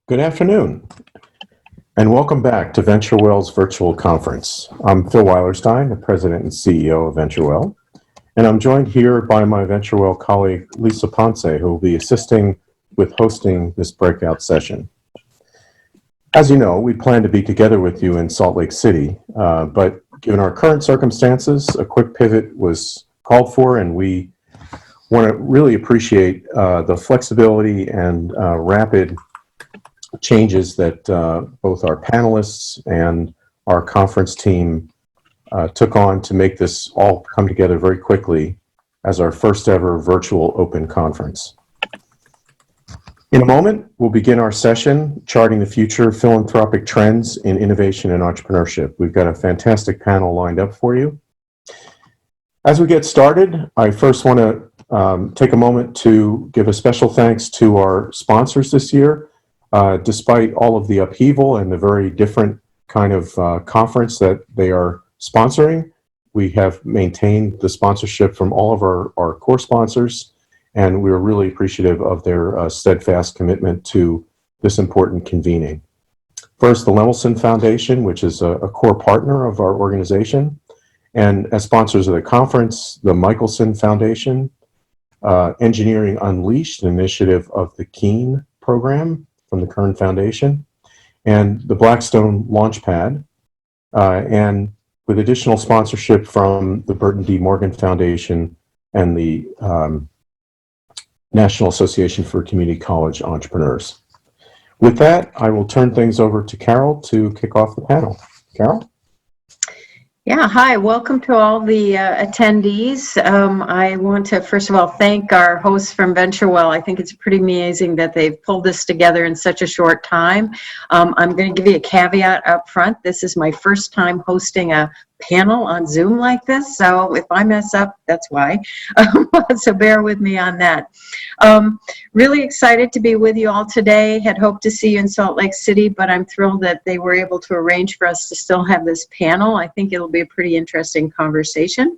Good afternoon, and welcome back to VentureWell's virtual conference. I'm Phil Weilerstein, the President and CEO of VentureWell, and I'm joined here by my VentureWell colleague, Lisa Ponce, who will be assisting with hosting this breakout session. As you know, we plan to be together with you in Salt Lake City, but given our current circumstances, a quick pivot was called for, and we want to really appreciate the flexibility and rapid changes that both our panelists and our conference team took on to make this all come together very quickly as our first ever virtual open conference. In a moment, we'll begin our session, Charting the Future, Philanthropic Trends in Innovation and Entrepreneurship. We've got a fantastic panel lined up for you. As we get started, I first want to take a moment to give a special thanks to our sponsors this year. Despite all of the upheaval and the very different kind of conference that they are sponsoring, we have maintained the sponsorship from all of our core sponsors, and we're really appreciative of their steadfast commitment to this important convening. First, the Lemelson Foundation, which is a core partner of our organization, and as sponsors of the conference, the Michelson Foundation, Engineering Unleashed, an initiative of the Keene program from the Kern Foundation, and the Blackstone Launchpad, and with additional sponsorship from the Burton D. Morgan Foundation and the National Association for Community College Entrepreneurs. With that, I will turn things over to Carol to kick off the panel. Carol? Yeah, hi, welcome to all the attendees. I want to first of all thank our hosts from VentureWell. I think it's pretty amazing that they've pulled this together in such a short time. I'm going to give you a caveat up front. This is my first time hosting a panel on Zoom like this, so if I mess up, that's why. So bear with me on that. Really excited to be with you all today. Had hoped to see you in Salt Lake City, but I'm thrilled that they were able to arrange for us to still have this panel. I think it'll be a pretty interesting conversation.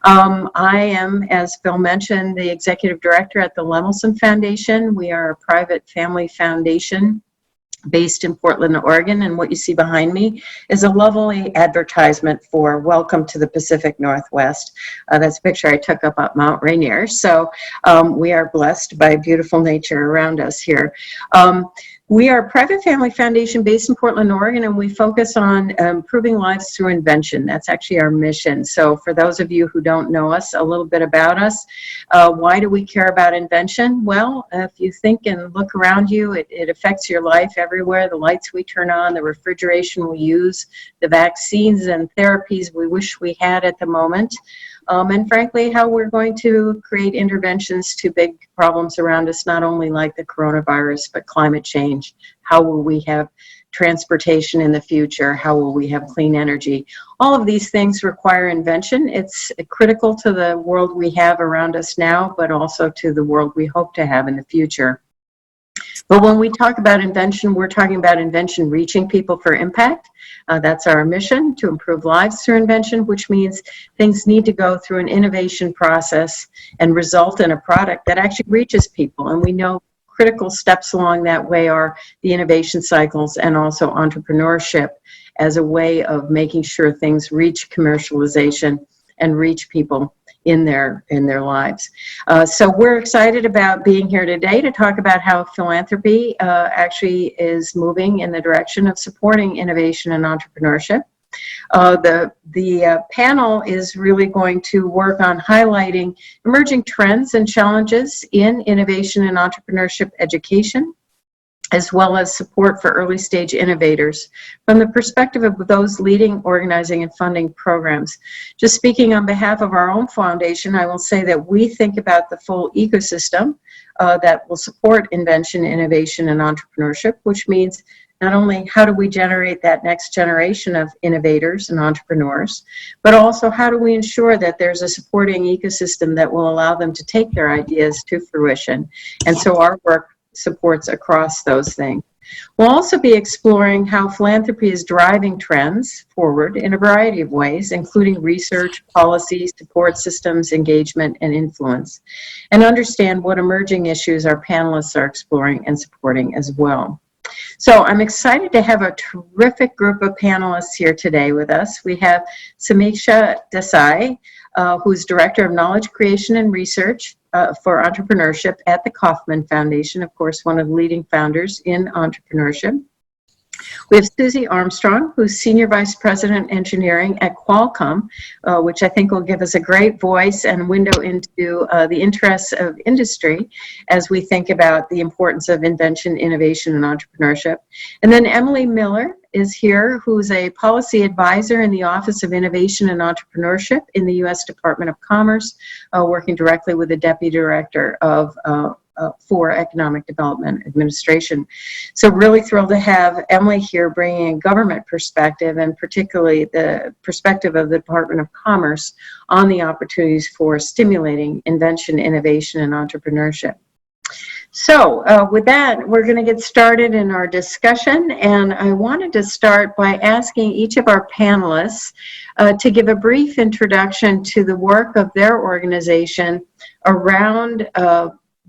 I am, as Phil mentioned, the executive director at the Lemelson Foundation. We are a private family foundation based in Portland, Oregon, and what you see behind me is a lovely advertisement for Welcome to the Pacific Northwest. That's a picture I took up at Mount Rainier, so we are blessed by beautiful nature around us here. We are a private family foundation based in Portland, Oregon, and we focus on improving lives through invention. That's actually our mission. So for those of you who don't know us, a little bit about us. Why do we care about invention? Well, if you think and look around you, it affects your life everywhere. The lights we turn on, the refrigeration we use, the vaccines and therapies we wish we had at the moment. And frankly, how we're going to create interventions to big problems around us, not only like the coronavirus, but climate change. How will we have transportation in the future? How will we have clean energy? All of these things require invention. It's critical to the world we have around us now, but also to the world we hope to have in the future. But when we talk about invention, we're talking about invention reaching people for impact. That's our mission, to improve lives through invention, which means things need to go through an innovation process and result in a product that actually reaches people. And we know critical steps along that way are the innovation cycles and also entrepreneurship as a way of making sure things reach commercialization and reach people in their lives. So we're excited about being here today to talk about how philanthropy actually is moving in the direction of supporting innovation and entrepreneurship. The panel is really going to work on highlighting emerging trends and challenges in innovation and entrepreneurship education, as well as support for early stage innovators from the perspective of those leading, organizing, and funding programs. Just speaking on behalf of our own foundation, I will say that we think about the full ecosystem that will support invention, innovation, and entrepreneurship, which means not only how do we generate that next generation of innovators and entrepreneurs, but also how do we ensure that there's a supporting ecosystem that will allow them to take their ideas to fruition. And so our work supports across those things. We'll also be exploring how philanthropy is driving trends forward in a variety of ways, including research, policy, support systems, engagement, and influence, and understand what emerging issues our panelists are exploring and supporting as well. So I'm excited to have a terrific group of panelists here today with us. We have Samiksha Desai, who's Director of Knowledge Creation and Research for Entrepreneurship at the Kauffman Foundation, of course, one of the leading founders in entrepreneurship. We have Susie Armstrong, who's Senior Vice President Engineering at Qualcomm, which I think will give us a great voice and window into the interests of industry as we think about the importance of invention, innovation, and entrepreneurship. And then Emily Miller is here, who's a policy advisor in the Office of Innovation and Entrepreneurship in the U.S. Department of Commerce, working directly with the Deputy Director of for Economic Development Administration. So really thrilled to have Emily here bringing a government perspective, and particularly the perspective of the Department of Commerce on the opportunities for stimulating invention, innovation, and entrepreneurship. So with that, we're going to get started in our discussion, and I wanted to start by asking each of our panelists to give a brief introduction to the work of their organization around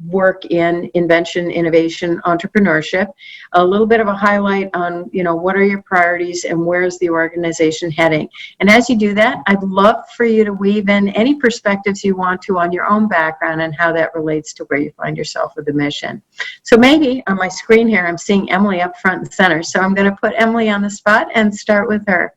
work in invention, innovation, entrepreneurship, a little bit of a highlight on, what are your priorities and where is the organization heading. And as you do that, I'd love for you to weave in any perspectives you want to on your own background and how that relates to where you find yourself with the mission. So maybe on my screen here, I'm seeing Emily up front and center. So I'm going to put Emily on the spot and start with her.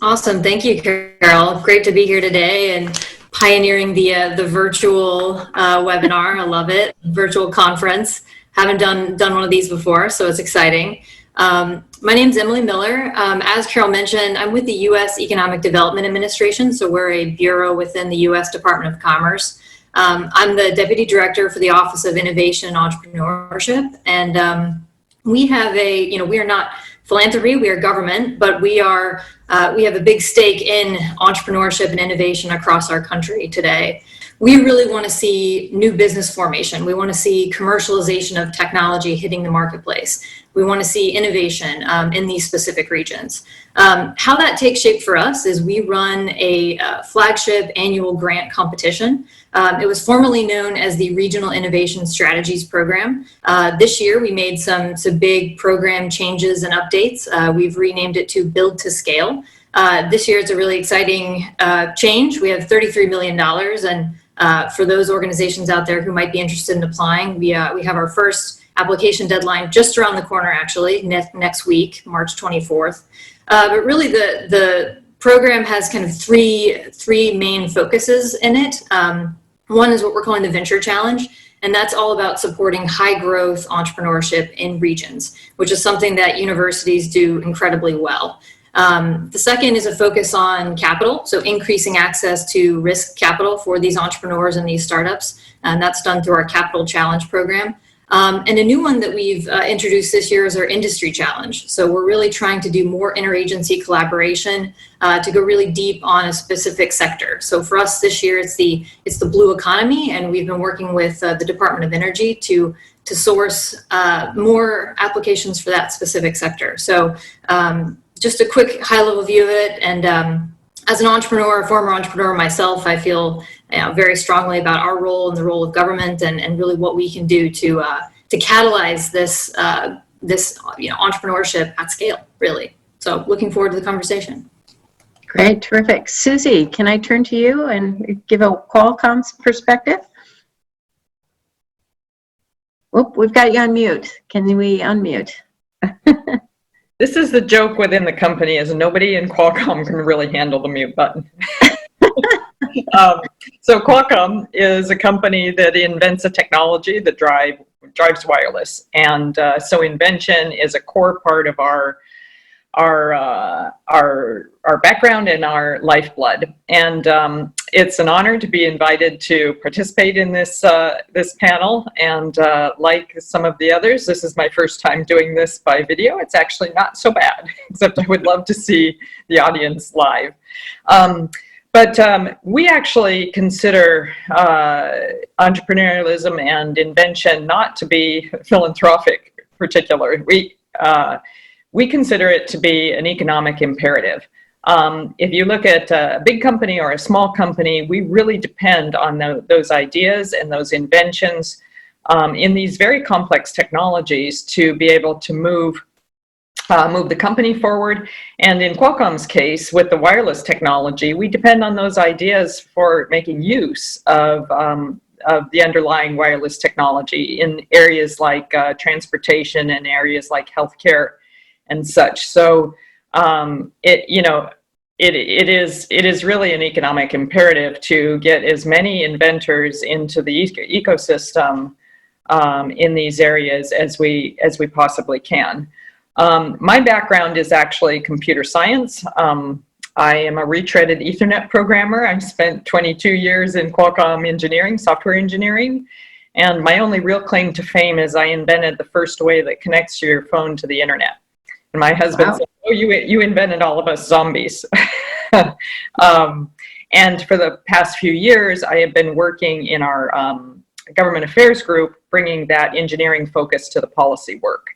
Awesome. Thank you, Carol. Great to be here today and pioneering the virtual webinar. I love it. Virtual conference. Haven't done one of these before, so it's exciting. My name's Emily Miller. As Carol mentioned, I'm with the U.S. Economic Development Administration, so we're a bureau within the U.S. Department of Commerce. I'm the Deputy Director for the Office of Innovation and Entrepreneurship, and we have we are not philanthropy, we are government, but we have a big stake in entrepreneurship and innovation across our country today. We really want to see new business formation. We want to see commercialization of technology hitting the marketplace. We want to see innovation in these specific regions. How that takes shape for us is we run a flagship annual grant competition. It was formerly known as the Regional Innovation Strategies Program. This year, we made some big program changes and updates. We've renamed it to Build to Scale. This year, it's a really exciting change. We have $33 million, and for those organizations out there who might be interested in applying, we have our first application deadline just around the corner, actually, next week, March 24th. But really, the program has kind of three main focuses in it. One is what we're calling the Venture Challenge, and that's all about supporting high growth entrepreneurship in regions, which is something that universities do incredibly well. The second is a focus on capital, so increasing access to risk capital for these entrepreneurs and these startups, and that's done through our Capital Challenge program. And a new one that we've introduced this year is our Industry Challenge. So we're really trying to do more interagency collaboration to go really deep on a specific sector. So for us this year, it's the blue economy, and we've been working with the Department of Energy to source more applications for that specific sector. So just a quick high-level view of it, and as an entrepreneur, a former entrepreneur myself, I feel very strongly about our role and the role of government, and really what we can do to catalyze this entrepreneurship at scale, really. So looking forward to the conversation. Great, terrific. Susie, can I turn to you and give a Qualcomm's perspective? Oop, we've got you on mute. Can we unmute? This is the joke within the company, is nobody in Qualcomm can really handle the mute button. So Qualcomm is a company that invents a technology that drives wireless, and so invention is a core part of our background and our lifeblood. And it's an honor to be invited to participate in this panel. And like some of the others, this is my first time doing this by video. It's actually not so bad, except I would love to see the audience live. But we actually consider entrepreneurialism and invention not to be philanthropic particularly. We consider it to be an economic imperative. If you look at a big company or a small company, we really depend on those ideas and those inventions in these very complex technologies to be able to move the company forward. And in Qualcomm's case, with the wireless technology, we depend on those ideas for making use of the underlying wireless technology in areas like transportation and areas like healthcare and such. So it is really an economic imperative to get as many inventors into the ecosystem in these areas as we possibly can. My background is actually computer science. I am a retreaded Ethernet programmer. I've spent 22 years in Qualcomm engineering, software engineering, and my only real claim to fame is I invented the first way that connects your phone to the internet. And my husband said, "Oh, you invented all of us zombies." And for the past few years, I have been working in our government affairs group, bringing that engineering focus to the policy work.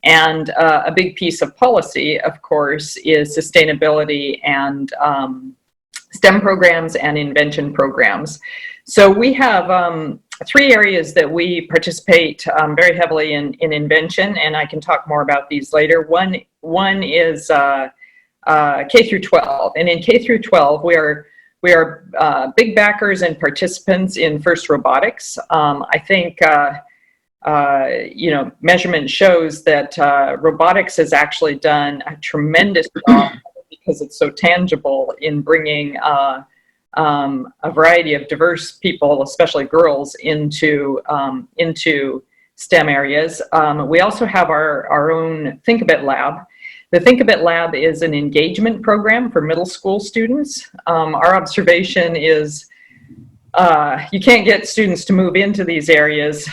And a big piece of policy, of course, is sustainability and STEM programs and invention programs. So we have 3 areas that we participate very heavily in invention, and I can talk more about these later. One is K through 12, and in K through 12, we are big backers and participants in FIRST Robotics. I think measurement shows that robotics has actually done a tremendous job because it's so tangible in bringing a variety of diverse people, especially girls, into STEM areas. We also have our own Think A Bit Lab. The Think A Bit Lab is an engagement program for middle school students. Our observation is you can't get students to move into these areas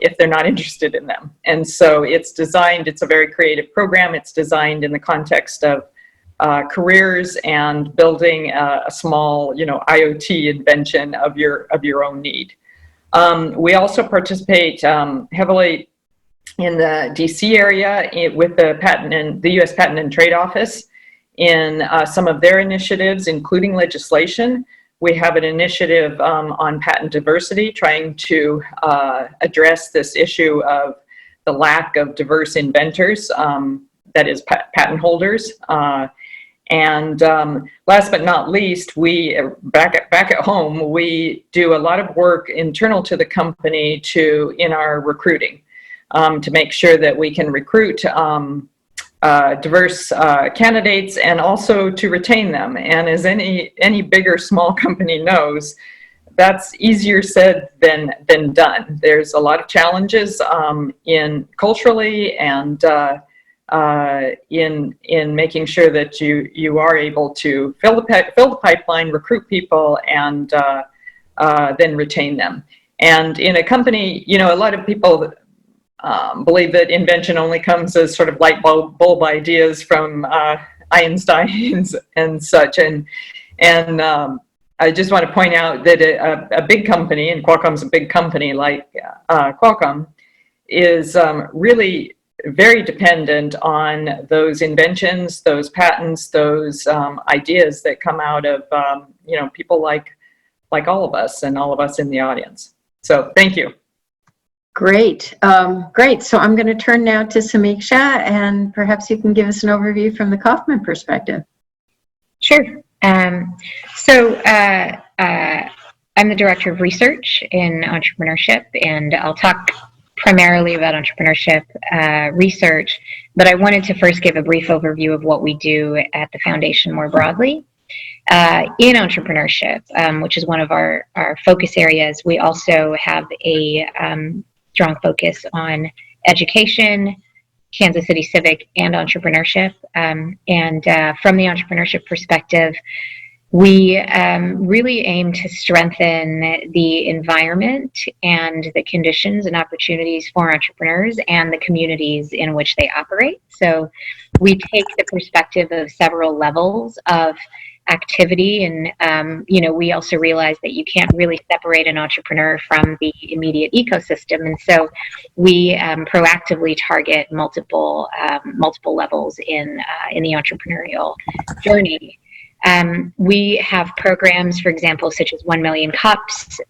if they're not interested in them. And so it's a very creative program. It's designed in the context of careers and building a small, IoT invention of your own need. We also participate heavily in the DC area with the U.S. Patent and Trade Office in some of their initiatives, including legislation. We have an initiative on patent diversity, trying to address this issue of the lack of diverse inventors, that is patent holders. And last but not least, we back at home, we do a lot of work internal to the company in our recruiting to make sure that we can recruit diverse candidates and also to retain them. And as any big or small company knows, that's easier said than done. There's a lot of challenges in culturally and in making sure that you are able to fill the pipeline, recruit people, and then retain them. And in a company, a lot of people believe that invention only comes as sort of light bulb ideas from Einstein and such. And I just want to point out that a big company, and Qualcomm's a big company like Qualcomm, is really very dependent on those inventions, those patents, those ideas that come out of people like all of us and all of us in the audience. So thank you. Great. Great. So I'm going to turn now to Samiksha, and perhaps you can give us an overview from the Kauffman perspective. Sure. So I'm the Director of Research in Entrepreneurship, and I'll talk primarily about entrepreneurship research, but I wanted to first give a brief overview of what we do at the Foundation more broadly. In entrepreneurship, which is one of our focus areas, we also have a strong focus on education, Kansas City Civic, and entrepreneurship. And from the entrepreneurship perspective, we really aim to strengthen the environment and the conditions and opportunities for entrepreneurs and the communities in which they operate. So we take the perspective of several levels of activity, and we also realize that you can't really separate an entrepreneur from the immediate ecosystem, and so we proactively target multiple levels in the entrepreneurial journey. We have programs, for example, such as 1 Million Cups,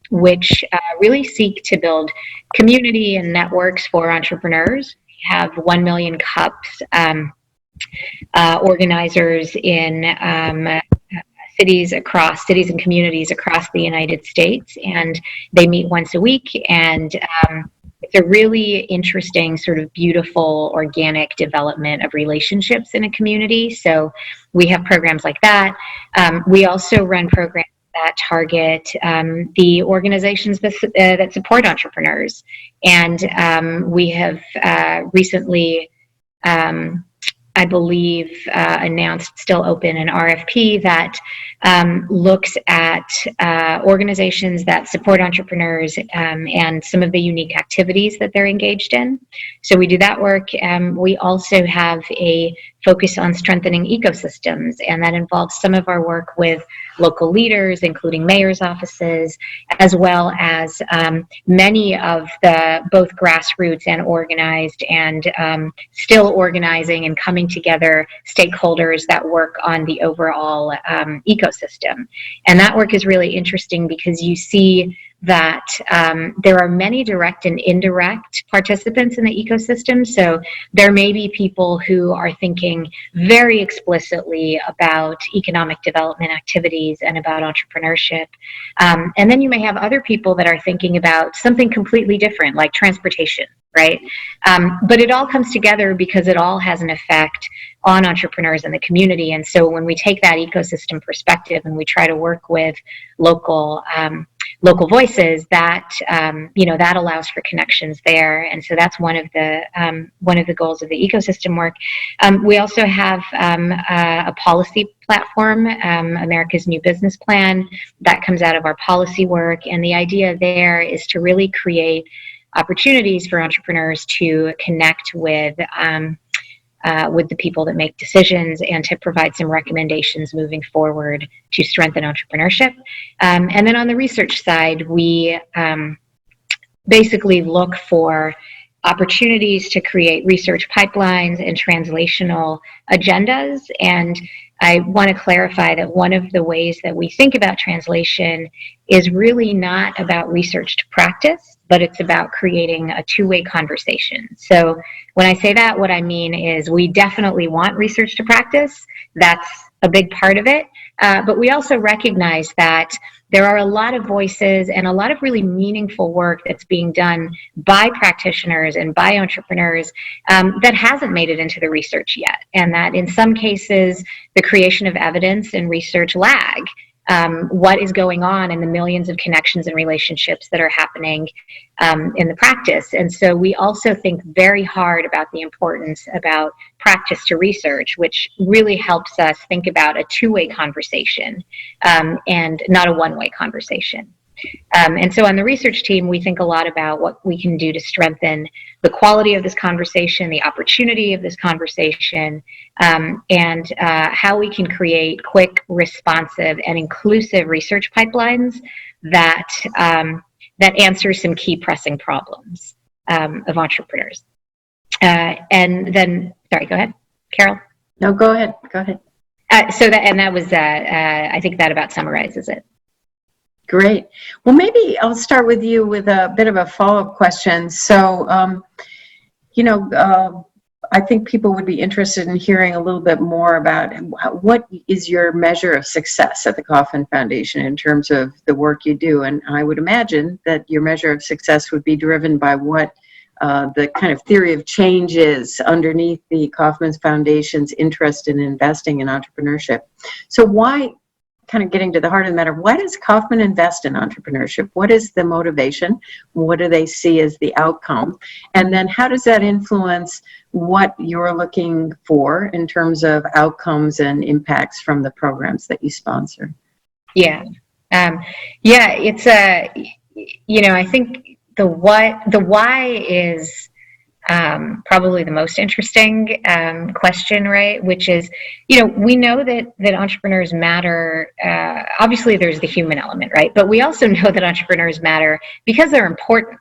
which really seek to build community and networks for entrepreneurs. We have 1 Million Cups organizers in cities and communities across the United States, and they meet once a week, and it's a really interesting, sort of beautiful, organic development of relationships in a community. So we have programs like that. We also run programs that target the organizations that support entrepreneurs. And we have recently, I believe, announced, still open, an RFP that looks at organizations that support entrepreneurs and some of the unique activities that they're engaged in. So we do that work. We also have a focus on strengthening ecosystems, and that involves some of our work with local leaders, including mayor's offices, as well as many of the both grassroots and organized and still organizing and coming together stakeholders that work on the overall ecosystem. And that work is really interesting because you see that there are many direct and indirect participants in the ecosystem. So there may be people who are thinking very explicitly about economic development activities and about entrepreneurship. And then you may have other people that are thinking about something completely different, like transportation, right? But it all comes together because it all has an effect on entrepreneurs in the community. And so when we take that ecosystem perspective and we try to work with local voices, that that allows for connections there, and so that's one of the goals of the ecosystem work. We also have a policy platform, America's New Business Plan, that comes out of our policy work, and the idea there is to really create opportunities for entrepreneurs to connect with the people that make decisions and to provide some recommendations moving forward to strengthen entrepreneurship. And then on the research side, we basically look for opportunities to create research pipelines and translational agendas. And I want to clarify that one of the ways that we think about translation is really not about research to practice, but it's about creating a two-way conversation. So when I say that, what I mean is we definitely want research to practice. That's a big part of it. But we also recognize that there are a lot of voices and a lot of really meaningful work that's being done by practitioners and by entrepreneurs that hasn't made it into the research yet. And that in some cases, the creation of evidence and research lag what is going on in the millions of connections and relationships that are happening in the practice. And so we also think very hard about the importance about practice to research, which really helps us think about a two-way conversation and not a one-way conversation. And so on the research team, we think a lot about what we can do to strengthen the quality of this conversation, the opportunity of this conversation, and how we can create quick, responsive, and inclusive research pipelines that answer some key pressing problems of entrepreneurs. And then, sorry, go ahead, Carol. No, go ahead. Go ahead. That was, I think that about summarizes it. Great. Well, maybe I'll start with you with a bit of a follow-up question. So, I think people would be interested in hearing a little bit more about what is your measure of success at the Kauffman Foundation in terms of the work you do. And I would imagine that your measure of success would be driven by what the kind of theory of change is underneath the Kauffman Foundation's interest in investing in entrepreneurship. So why, kind of getting to the heart of the matter, why does Kauffman invest in entrepreneurship? What is the motivation? What do they see as the outcome? And then how does that influence what you're looking for in terms of outcomes and impacts from the programs that you sponsor? Yeah. It's I think the why is probably the most interesting question, right? Which is, we know that entrepreneurs matter. Obviously, there's the human element, right? But we also know that entrepreneurs matter because they're important.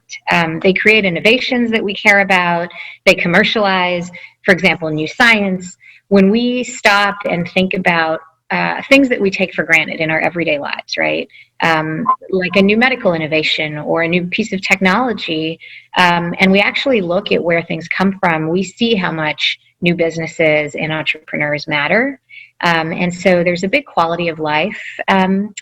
They create innovations that we care about. They commercialize, for example, new science. When we stop and think about things that we take for granted in our everyday lives, right? Like a new medical innovation or a new piece of technology, and we actually look at where things come from, we see how much new businesses and entrepreneurs matter. And so there's a big quality of life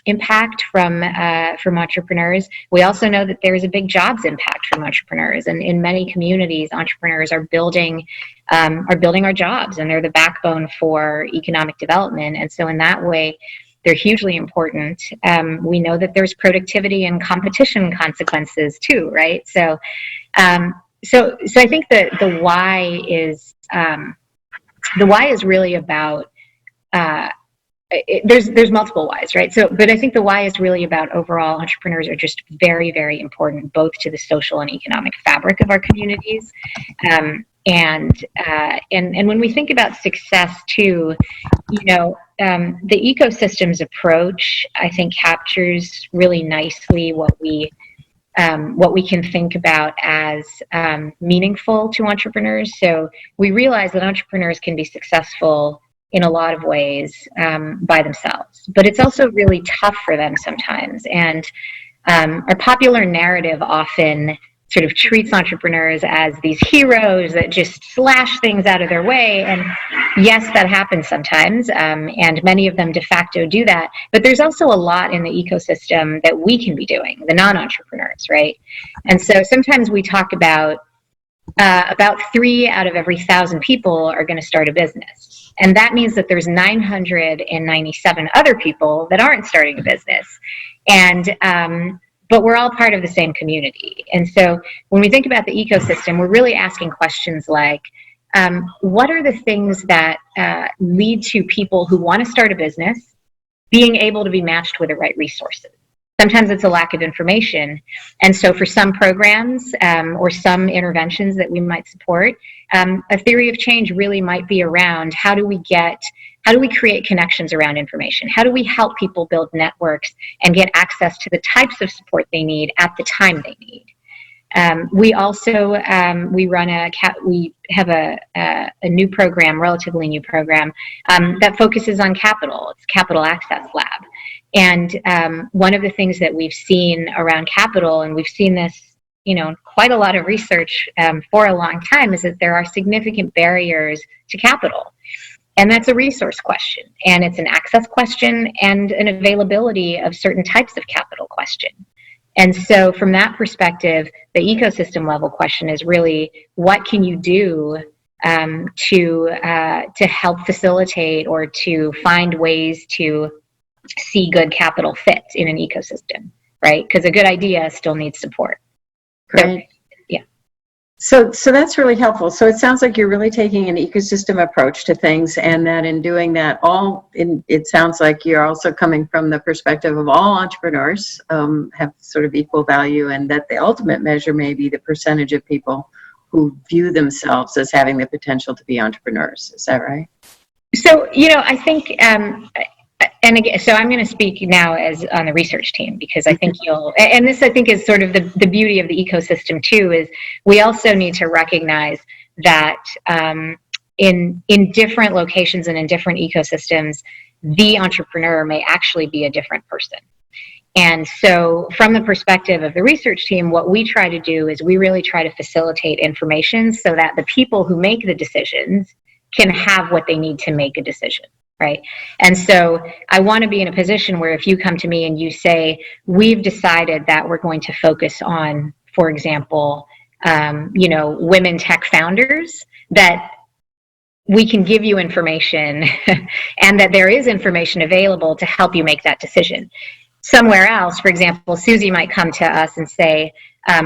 impact from entrepreneurs. We also know that there's a big jobs impact from entrepreneurs, and in many communities, entrepreneurs are building our jobs, and they're the backbone for economic development. And so in that way, they're hugely important. We know that there's productivity and competition consequences too, right? So I think that the why is really about. There's multiple whys, right? So, but I think the why is really about overall entrepreneurs are just very, very important, both to the social and economic fabric of our communities. And when we think about success too, the ecosystems approach, I think, captures really nicely what we can think about as meaningful to entrepreneurs. So we realize that entrepreneurs can be successful in a lot of ways by themselves, but it's also really tough for them sometimes. And our popular narrative often sort of treats entrepreneurs as these heroes that just slash things out of their way. And yes, that happens sometimes, and many of them de facto do that. But there's also a lot in the ecosystem that we can be doing, the non-entrepreneurs, right? And so sometimes we talk about 3 out of every 1,000 people are going to start a business. And that means that there's 997 other people that aren't starting a business. And but we're all part of the same community. And so when we think about the ecosystem, we're really asking questions like, what are the things that lead to people who want to start a business being able to be matched with the right resources? Sometimes it's a lack of information. And so for some programs or some interventions that we might support, a theory of change really might be around how do we create connections around information? How do we help people build networks and get access to the types of support they need at the time they need? We also we have a new program, relatively new program, that focuses on capital. It's Capital Access Lab. And one of the things that we've seen around capital, and we've seen this, quite a lot of research for a long time, is that there are significant barriers to capital. And that's a resource question, and it's an access question and an availability of certain types of capital question. And so from that perspective, the ecosystem level question is really, what can you do to help facilitate or to find ways to see good capital fit in an ecosystem, right? Because a good idea still needs support. Right. So, So that's really helpful. So it sounds like you're really taking an ecosystem approach to things, and that in doing that, it sounds like you're also coming from the perspective of all entrepreneurs have sort of equal value, and that the ultimate measure may be the percentage of people who view themselves as having the potential to be entrepreneurs. Is that right? So, I think, and again, so I'm going to speak now as on the research team, because I think and this I think is sort of the beauty of the ecosystem too, is we also need to recognize that in different locations and in different ecosystems, the entrepreneur may actually be a different person. And so from the perspective of the research team, what we try to do is we really try to facilitate information so that the people who make the decisions can have what they need to make a decision. Right. And so I want to be in a position where if you come to me and you say, we've decided that we're going to focus on, for example, women tech founders, that we can give you information and that there is information available to help you make that decision. Somewhere else, for example, Susie might come to us and say,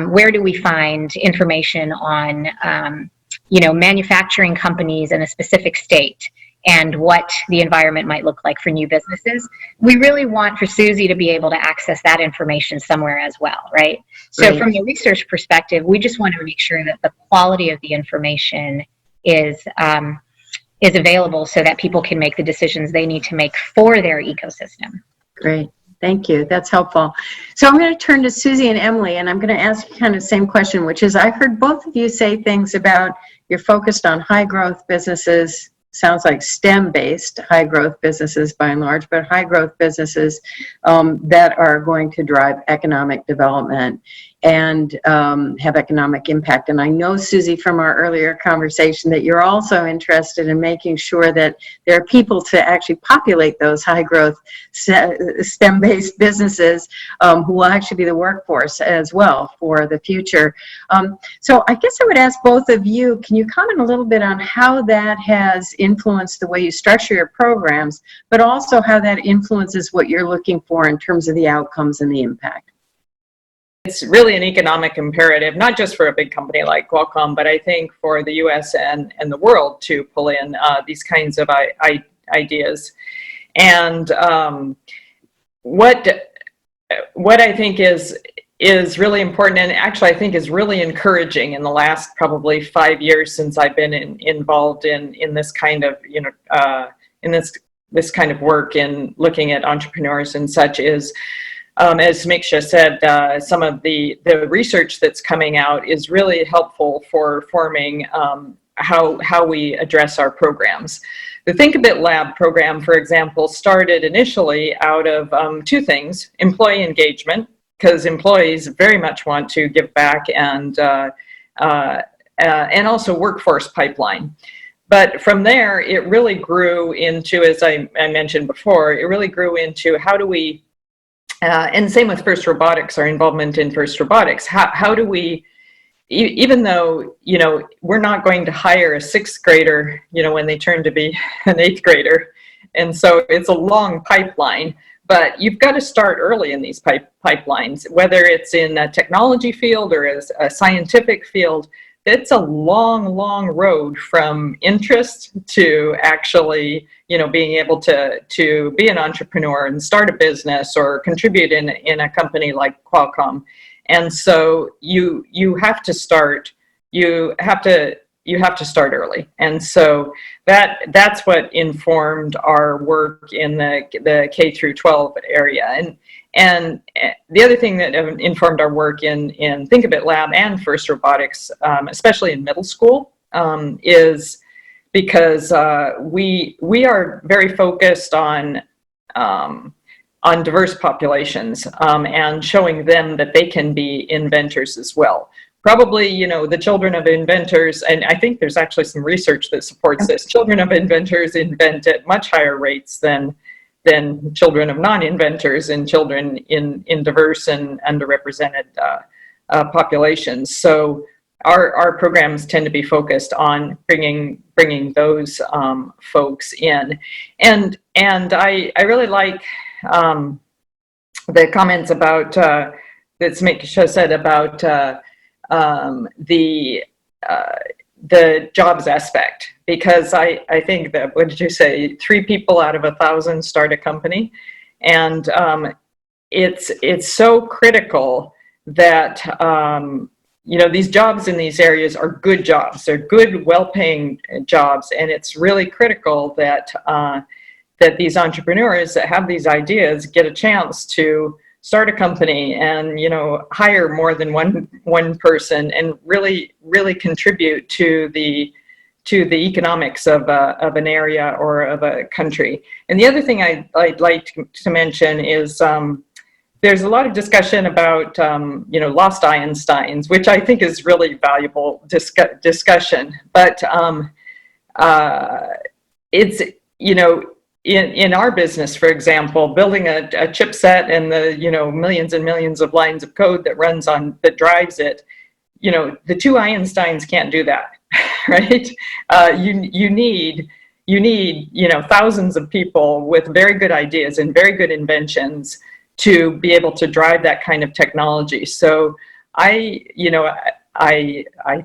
where do we find information on, manufacturing companies in a specific state, and what the environment might look like for new businesses? We really want for Susie to be able to access that information somewhere as well, right? So from the research perspective, we just want to make sure that the quality of the information is available so that people can make the decisions they need to make for their ecosystem. Great. Thank you. That's helpful. So I'm going to turn to Susie and Emily, and I'm going to ask you kind of the same question, which is, I heard both of you say things about you're focused on high growth businesses, sounds like STEM-based, high-growth businesses by and large, but high-growth businesses that are going to drive economic development and have economic impact. And I know, Susie, from our earlier conversation that you're also interested in making sure that there are people to actually populate those high-growth STEM-based businesses who will actually be the workforce as well for the future. So I guess I would ask both of you, can you comment a little bit on how that has influenced the way you structure your programs, but also how that influences what you're looking for in terms of the outcomes and the impact? It's really an economic imperative, not just for a big company like Qualcomm, but I think for the US and the world to pull in these kinds of ideas. And what I think is really important, and actually I think is really encouraging in the last probably 5 years since I've been involved in this kind of, in this kind of work in looking at entrepreneurs and such, is as Miksha said, some of the research that's coming out is really helpful for forming how we address our programs. The Think a Bit Lab program, for example, started initially out of two things: employee engagement, because employees very much want to give back, and also workforce pipeline. But from there, it really grew into, as I mentioned before, it really grew into how do we, and same with FIRST Robotics, our involvement in FIRST Robotics, how do we, even though, we're not going to hire a 6th grader, when they turn to be an 8th grader. And so it's a long pipeline, but you've got to start early in these pipelines, whether it's in a technology field or as a scientific field. It's a long, long road from interest to actually, being able to be an entrepreneur and start a business or contribute in a company like Qualcomm. And so you have to start early. And so that's what informed our work in the K through 12 area. And the other thing that informed our work in Think a Bit Lab and FIRST Robotics, especially in middle school, is because we are very focused on diverse populations and showing them that they can be inventors as well. Probably, the children of inventors, and I think there's actually some research that supports this, children of inventors invent at much higher rates than children of non-inventors and children in diverse and underrepresented populations. So our programs tend to be focused on bringing those folks in, and I really like the comments about that Miksha said about the jobs aspect, because I think that, what did you say, 3 people out of 1,000 start a company, and it's so critical that these jobs in these areas are good jobs. They're good, well-paying jobs, and it's really critical that that these entrepreneurs that have these ideas get a chance to start a company and hire more than one person and really contribute to the economics of an area or of a country. And the other thing I'd like to mention is there's a lot of discussion about lost Einsteins, which I think is really valuable discussion. But it's in our business, for example, building a chipset and the millions and millions of lines of code that drives it, the 2 Einsteins can't do that, right? You need thousands of people with very good ideas and very good inventions to be able to drive that kind of technology. So I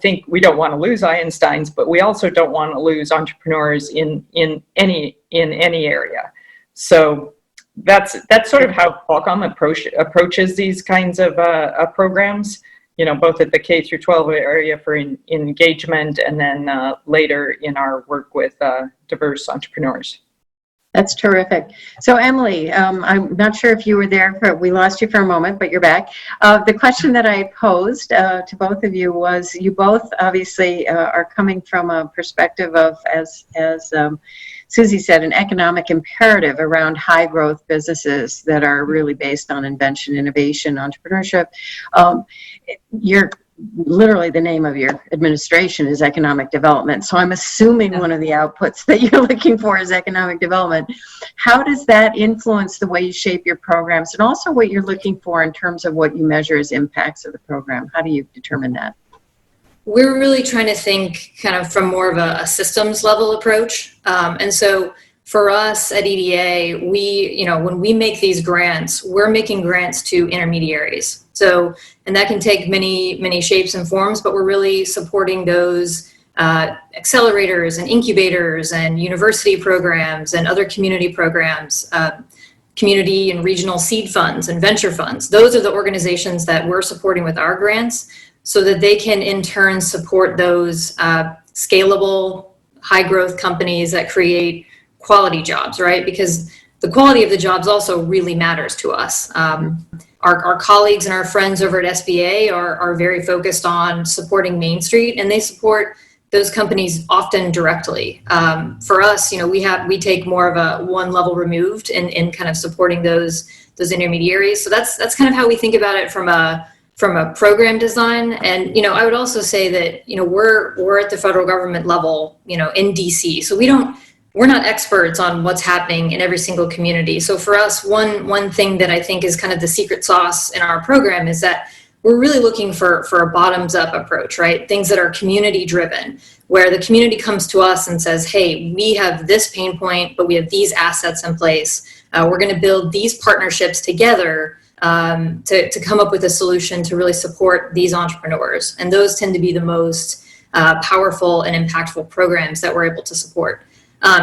think we don't want to lose Einsteins, but we also don't want to lose entrepreneurs in any area. So that's sort of how Qualcomm approaches these kinds of programs, both at the K through 12 area for engagement, and then later in our work with diverse entrepreneurs. That's terrific. So Emily, I'm not sure if you were there, we lost you for a moment, but you're back. The question that I posed to both of you was, you both obviously are coming from a perspective of, as Susie said, an economic imperative around high growth businesses that are really based on invention, innovation, entrepreneurship. You're literally, the name of your administration is economic development. So I'm assuming one of the outputs that you're looking for is economic development. How does that influence the way you shape your programs, and also what you're looking for in terms of what you measure as impacts of the program? How do you determine that? We're really trying to think kind of from more of a systems level approach. And so for us at EDA, when we make these grants, we're making grants to intermediaries. So, and that can take many shapes and forms, but we're really supporting those accelerators and incubators and university programs and other community programs, community and regional seed funds and venture funds. Those are the organizations that we're supporting with our grants, so that they can in turn support those scalable, high growth companies that create quality jobs, right? Because the quality of the jobs also really matters to us. Our colleagues and our friends over at SBA are very focused on supporting Main Street, and they support those companies often directly. For us, we take more of a one level removed in kind of supporting those intermediaries. So that's kind of how we think about it from a program design. And I would also say that we're at the federal government level, in DC. So we're not experts on what's happening in every single community. So for us, one thing that I think is kind of the secret sauce in our program is that we're really looking for a bottoms up approach, right? Things that are community driven, where the community comes to us and says, hey, we have this pain point, but we have these assets in place. We're going to build these partnerships together to come up with a solution to really support these entrepreneurs. And those tend to be the most powerful and impactful programs that we're able to support.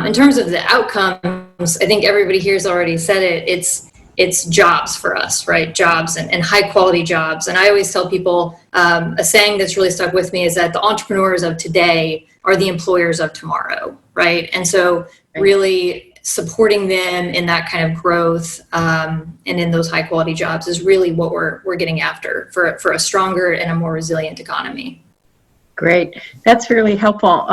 In terms of the outcomes, I think everybody here has already said it. It's jobs for us, right? Jobs and high quality jobs. And I always tell people a saying that's really stuck with me is that the entrepreneurs of today are the employers of tomorrow, right? And so really supporting them in that kind of growth and in those high quality jobs is really what we're getting after for a stronger and a more resilient economy. Great. That's really helpful.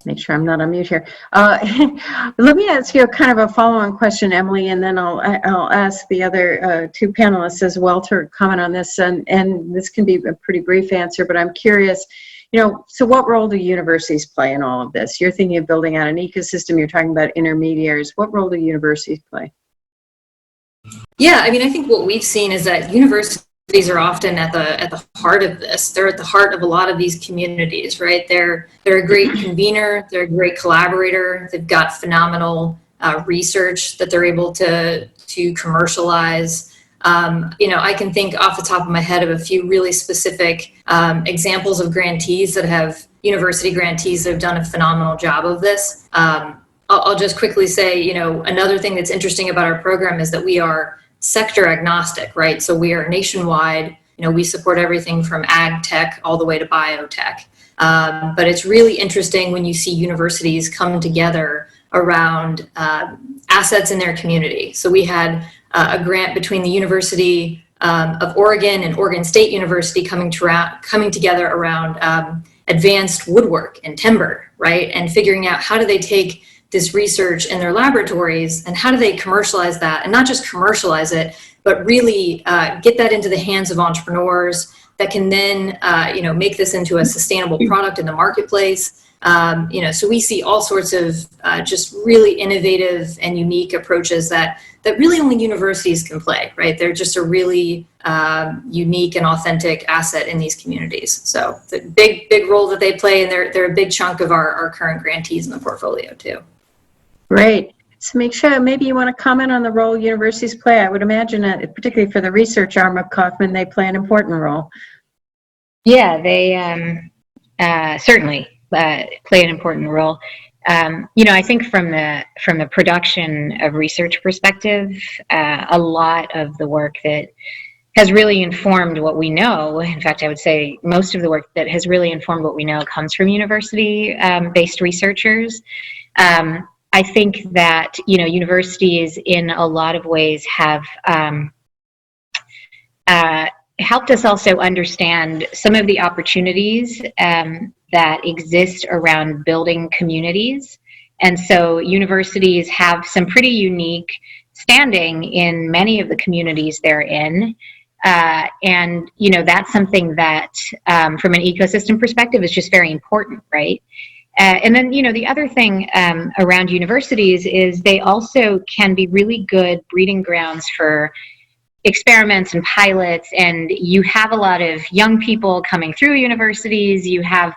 Make sure I'm not on mute here. Let me ask you kind of a follow-on question, Emily, and then I'll ask the other two panelists as well to comment on this. And this can be a pretty brief answer, but I'm curious, so what role do universities play in all of this? You're thinking of building out an ecosystem. You're talking about intermediaries. What role do universities play? Yeah, I think what we've seen is that universities are often at the heart of this. They're at the heart of a lot of these communities, right? They're a great convener. They're a great collaborator. They've got phenomenal research that they're able to commercialize. I can think off the top of my head of a few really specific examples of grantees university grantees that have done a phenomenal job of this. I'll just quickly say, another thing that's interesting about our program is that we are sector agnostic, right? So we are nationwide. We support everything from ag tech all the way to biotech. But it's really interesting when you see universities come together around assets in their community. So we had a grant between the University of Oregon and Oregon State University coming together around advanced woodwork and timber, right? And figuring out how do they take this research in their laboratories and how do they commercialize that, and not just commercialize it, but really get that into the hands of entrepreneurs that can then make this into a sustainable product in the marketplace. So we see all sorts of just really innovative and unique approaches that really only universities can play, right? They're just a really unique and authentic asset in these communities. So the big role that they play, and they're a big chunk of our current grantees in the portfolio too. Great. So make sure maybe you want to comment on the role universities play. I would imagine that particularly for the research arm of Kauffman, they play an important role. Yeah, they certainly play an important role. I think from the production of research perspective, a lot of the work that has really informed what we know, in fact, I would say most of the work that has really informed what we know comes from university-based researchers. I think that, universities in a lot of ways have helped us also understand some of the opportunities that exist around building communities. And so universities have some pretty unique standing in many of the communities they're in. And, that's something that from an ecosystem perspective is just very important, right? And then, the other thing around universities is they also can be really good breeding grounds for experiments and pilots, and you have a lot of young people coming through universities. You have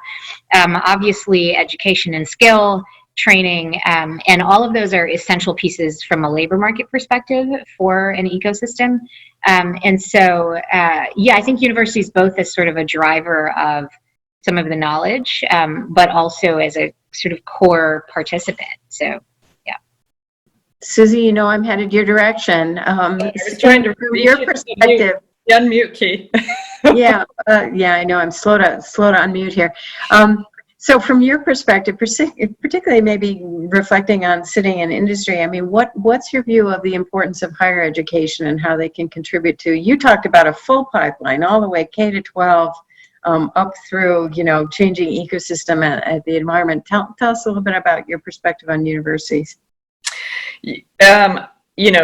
obviously education and skill training, and all of those are essential pieces from a labor market perspective for an ecosystem. And so, I think universities both as sort of a driver of some of the knowledge, but also as a sort of core participant. So, yeah. Susie, I'm headed your direction. I was trying to from your perspective. The unmute key. Yeah, I know. I'm slow to unmute here. So from your perspective, particularly maybe reflecting on sitting in industry, I mean, what's your view of the importance of higher education and how they can contribute to, you talked about a full pipeline all the way K to 12, up through, changing ecosystem at the environment. Tell us a little bit about your perspective on universities.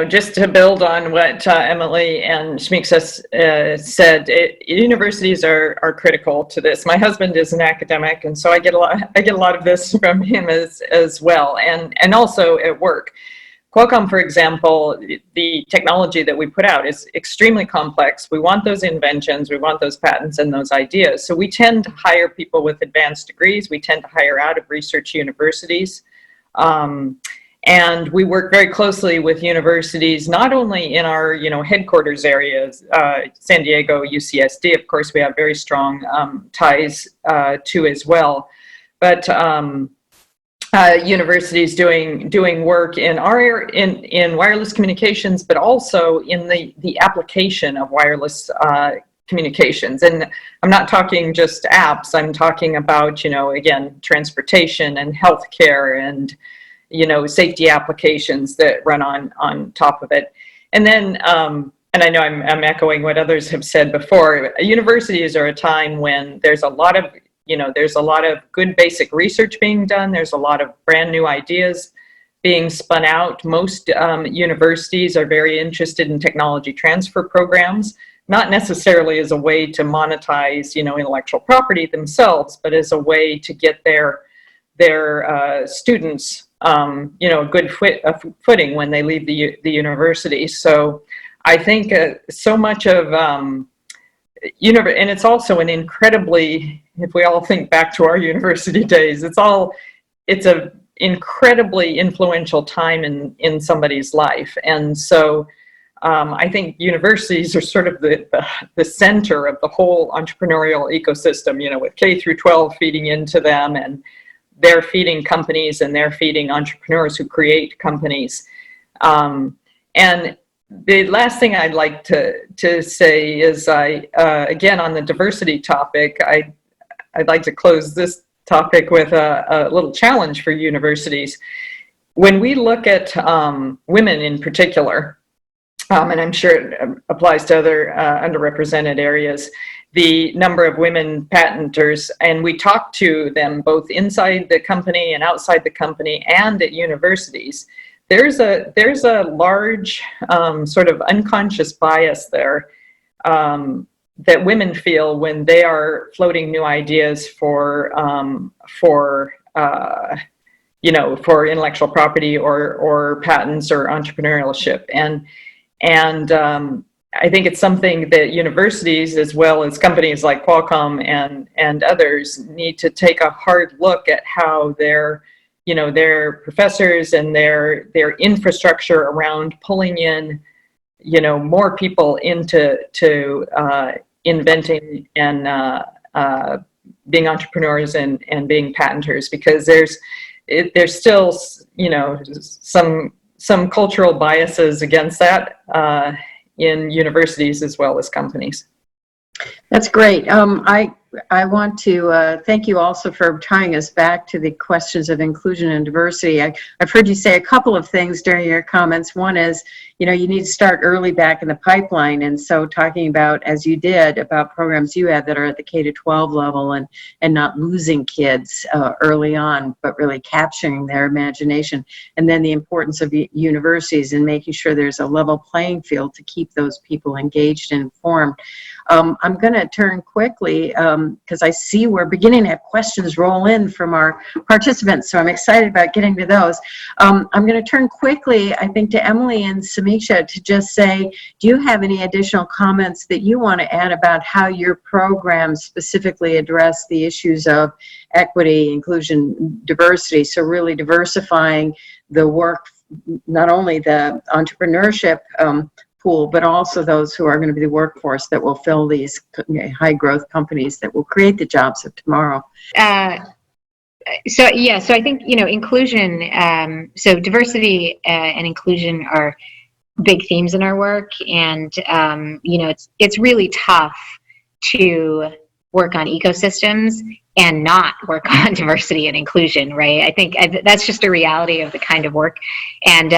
Just to build on what Emily and Shmixa said, universities are critical to this. My husband is an academic, and so I get a lot of this from him as well, and also at work. Qualcomm, for example, the technology that we put out is extremely complex. We want those inventions, we want those patents and those ideas. So we tend to hire people with advanced degrees. We tend to hire out of research universities. And we work very closely with universities, not only in our, headquarters areas, San Diego, UCSD, of course, we have very strong ties to as well, but universities doing work in our in wireless communications, but also in the application of wireless communications. And I'm not talking just apps. I'm talking about, again, transportation and healthcare and safety applications that run on top of it. And then, and I know I'm echoing what others have said before, universities are a time when there's a lot of, good basic research being done. There's a lot of brand new ideas being spun out. Most universities are very interested in technology transfer programs, not necessarily as a way to monetize, intellectual property themselves, but as a way to get their students a good footing when they leave the university. So I think so much of, and it's also an incredibly, if we all think back to our university days, it's a incredibly influential time in somebody's life. And so I think universities are sort of the center of the whole entrepreneurial ecosystem, with K through 12 feeding into them, and they're feeding companies and they're feeding entrepreneurs who create companies. And the last thing I'd like to say is again, on the diversity topic, I'd like to close this topic with a little challenge for universities. When we look at women in particular, and I'm sure it applies to other underrepresented areas, the number of women patenters, and we talk to them both inside the company and outside the company and at universities, there's a large sort of unconscious bias there that women feel when they are floating new ideas for intellectual property or patents or entrepreneurship. And I think it's something that universities, as well as companies like Qualcomm and others, need to take a hard look at how their professors and their infrastructure around pulling in, more people into inventing and being entrepreneurs and being patenters, because there's still, some cultural biases against that in universities as well as companies. That's great. I want to thank you also for tying us back to the questions of inclusion and diversity. I've heard you say a couple of things during your comments. One is, you need to start early back in the pipeline. And so talking about, as you did, about programs you have that are at the K-12 level and not losing kids early on, but really capturing their imagination. And then the importance of universities and making sure there's a level playing field to keep those people engaged and informed. I'm going to turn quickly because I see we're beginning to have questions roll in from our participants, so I'm excited about getting to those. I'm going to turn quickly, I think, to Emily and Samiksha to just say, do you have any additional comments that you want to add about how your programs specifically address the issues of equity, inclusion, diversity, so really diversifying the work, not only the entrepreneurship pool, but also those who are going to be the workforce that will fill these high growth companies that will create the jobs of tomorrow. So I think, inclusion, so diversity and inclusion are big themes in our work. And, it's really tough to work on ecosystems and not work on diversity and inclusion, right? I think that's just a reality of the kind of work. And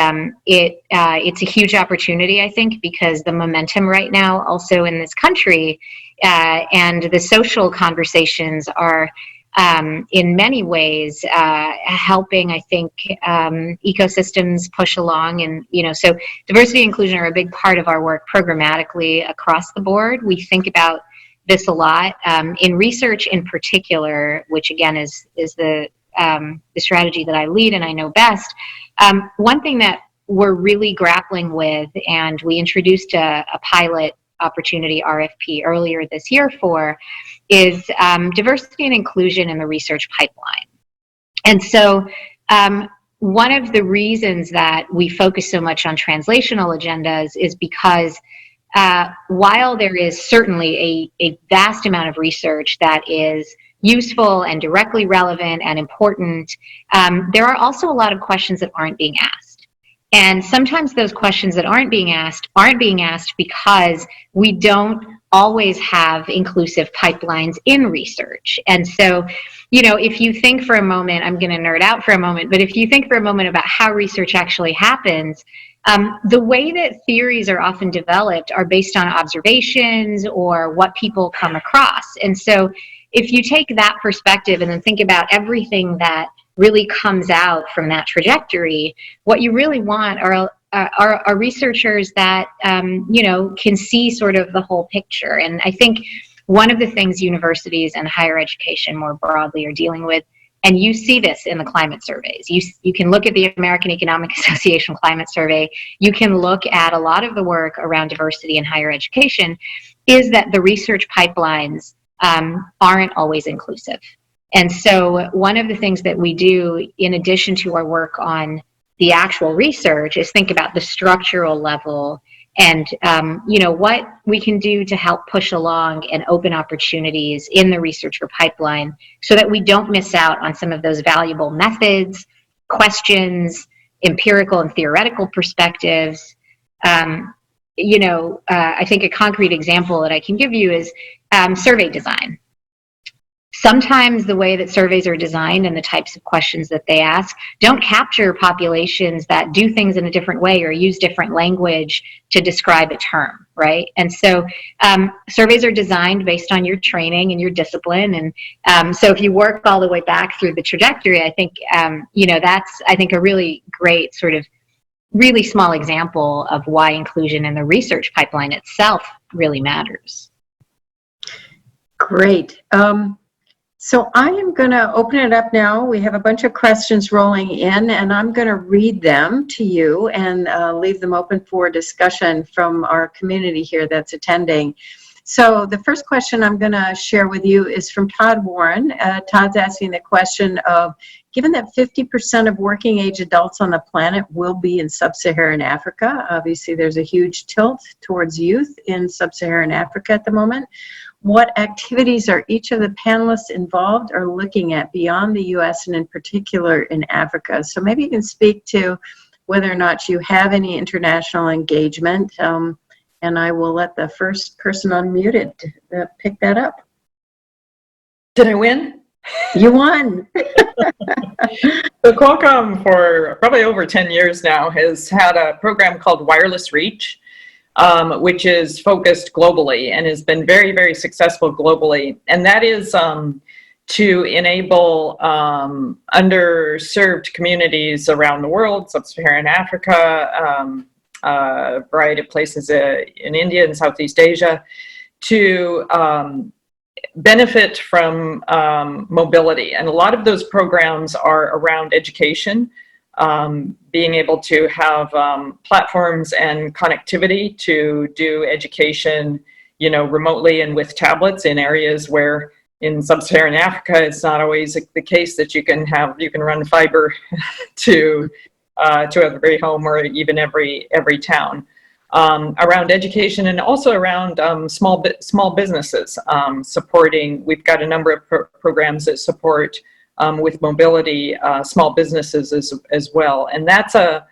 it's a huge opportunity, I think, because the momentum right now also in this country and the social conversations are in many ways helping, I think, ecosystems push along. And, so diversity and inclusion are a big part of our work programmatically across the board. We think about this a lot in research in particular, which again is the strategy that I lead and I know best. One thing that we're really grappling with, and we introduced a pilot opportunity RFP earlier this year for, is diversity and inclusion in the research pipeline. And so one of the reasons that we focus so much on translational agendas is because while there is certainly a vast amount of research that is useful and directly relevant and important, there are also a lot of questions that aren't being asked. And sometimes those questions that aren't being asked because we don't always have inclusive pipelines in research. And so, if you think for a moment, I'm going to nerd out for a moment, but if you think for a moment about how research actually happens, the way that theories are often developed are based on observations or what people come across. And so if you take that perspective and then think about everything that really comes out from that trajectory, what you really want are researchers that, can see sort of the whole picture. And I think one of the things universities and higher education more broadly are dealing with, and you see this in the climate surveys. You can look at the American Economic Association climate survey. You can look at a lot of the work around diversity in higher education, is that the research pipelines aren't always inclusive. And so one of the things that we do, in addition to our work on the actual research, is think about the structural level and what we can do to help push along and open opportunities in the researcher pipeline so that we don't miss out on some of those valuable methods, questions, empirical and theoretical perspectives. I think a concrete example that I can give you is survey design. Sometimes the way that surveys are designed and the types of questions that they ask don't capture populations that do things in a different way or use different language to describe a term, right? And so surveys are designed based on your training and your discipline. And so if you work all the way back through the trajectory, I think, that's, I think, a really great sort of really small example of why inclusion in the research pipeline itself really matters. Great. So I am going to open it up now. We have a bunch of questions rolling in, and I'm going to read them to you and leave them open for discussion from our community here that's attending. So the first question I'm going to share with you is from Todd Warren. Todd's asking the question of, given that 50% of working age adults on the planet will be in sub-Saharan Africa, obviously there's a huge tilt towards youth in sub-Saharan Africa at the moment. What activities are each of the panelists involved or looking at beyond the U.S. and in particular in Africa? So maybe you can speak to whether or not you have any international engagement and I will let the first person unmuted pick that up. Did I win? You won. So Qualcomm, for probably over 10 years now, has had a program called Wireless Reach, which is focused globally and has been very, very successful globally. And that is to enable underserved communities around the world, sub-Saharan Africa, a variety of places in India and Southeast Asia, to benefit from mobility. And a lot of those programs are around education, being able to have platforms and connectivity to do education, remotely and with tablets in areas where in sub-Saharan Africa, it's not always the case that you can run fiber to every home or even every town. Around education and also around small businesses, supporting. We've got a number of programs that support with mobility small businesses as well, and that's I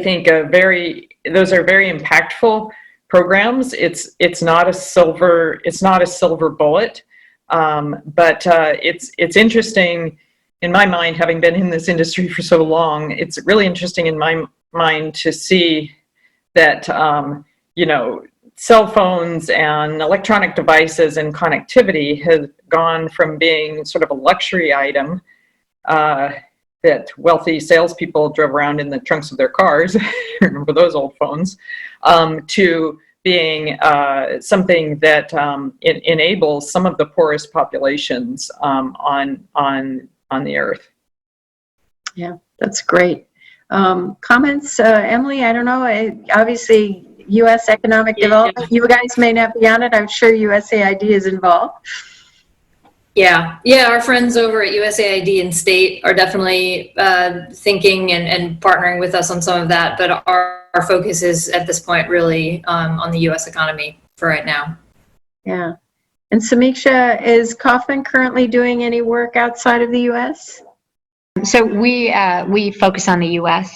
think those are very impactful programs. It's not a silver bullet, but it's interesting in my mind, having been in this industry for so long. It's really interesting in my mind to see that cell phones and electronic devices and connectivity have gone from being sort of a luxury item that wealthy salespeople drove around in the trunks of their cars, remember those old phones, to being something that enables some of the poorest populations on the earth. Yeah, that's great. Comments, Emily? I don't know. Obviously, U.S. economic development. You guys may not be on it. I'm sure USAID is involved. Yeah. Our friends over at USAID and state are definitely thinking and partnering with us on some of that. But our focus is at this point really on the U.S. economy for right now. Yeah. And Samiksha, is Kauffman currently doing any work outside of the U.S.? So we focus on the U.S.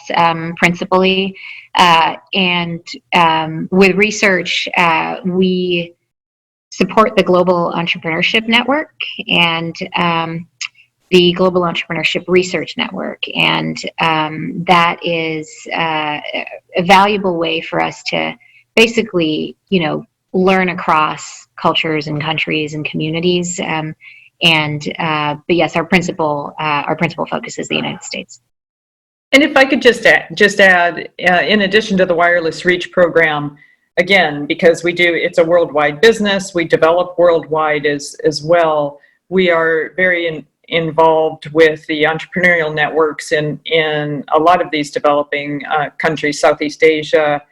Principally, and with research, we support the Global Entrepreneurship Network and the Global Entrepreneurship Research Network, and that is a valuable way for us to basically, learn across cultures and countries and communities. But yes, our principal focus is the United States. And if I could just add, in addition to the Wireless Reach program, again, because it's a worldwide business, we develop worldwide as well. We are very involved with the entrepreneurial networks in a lot of these developing countries, Southeast Asia,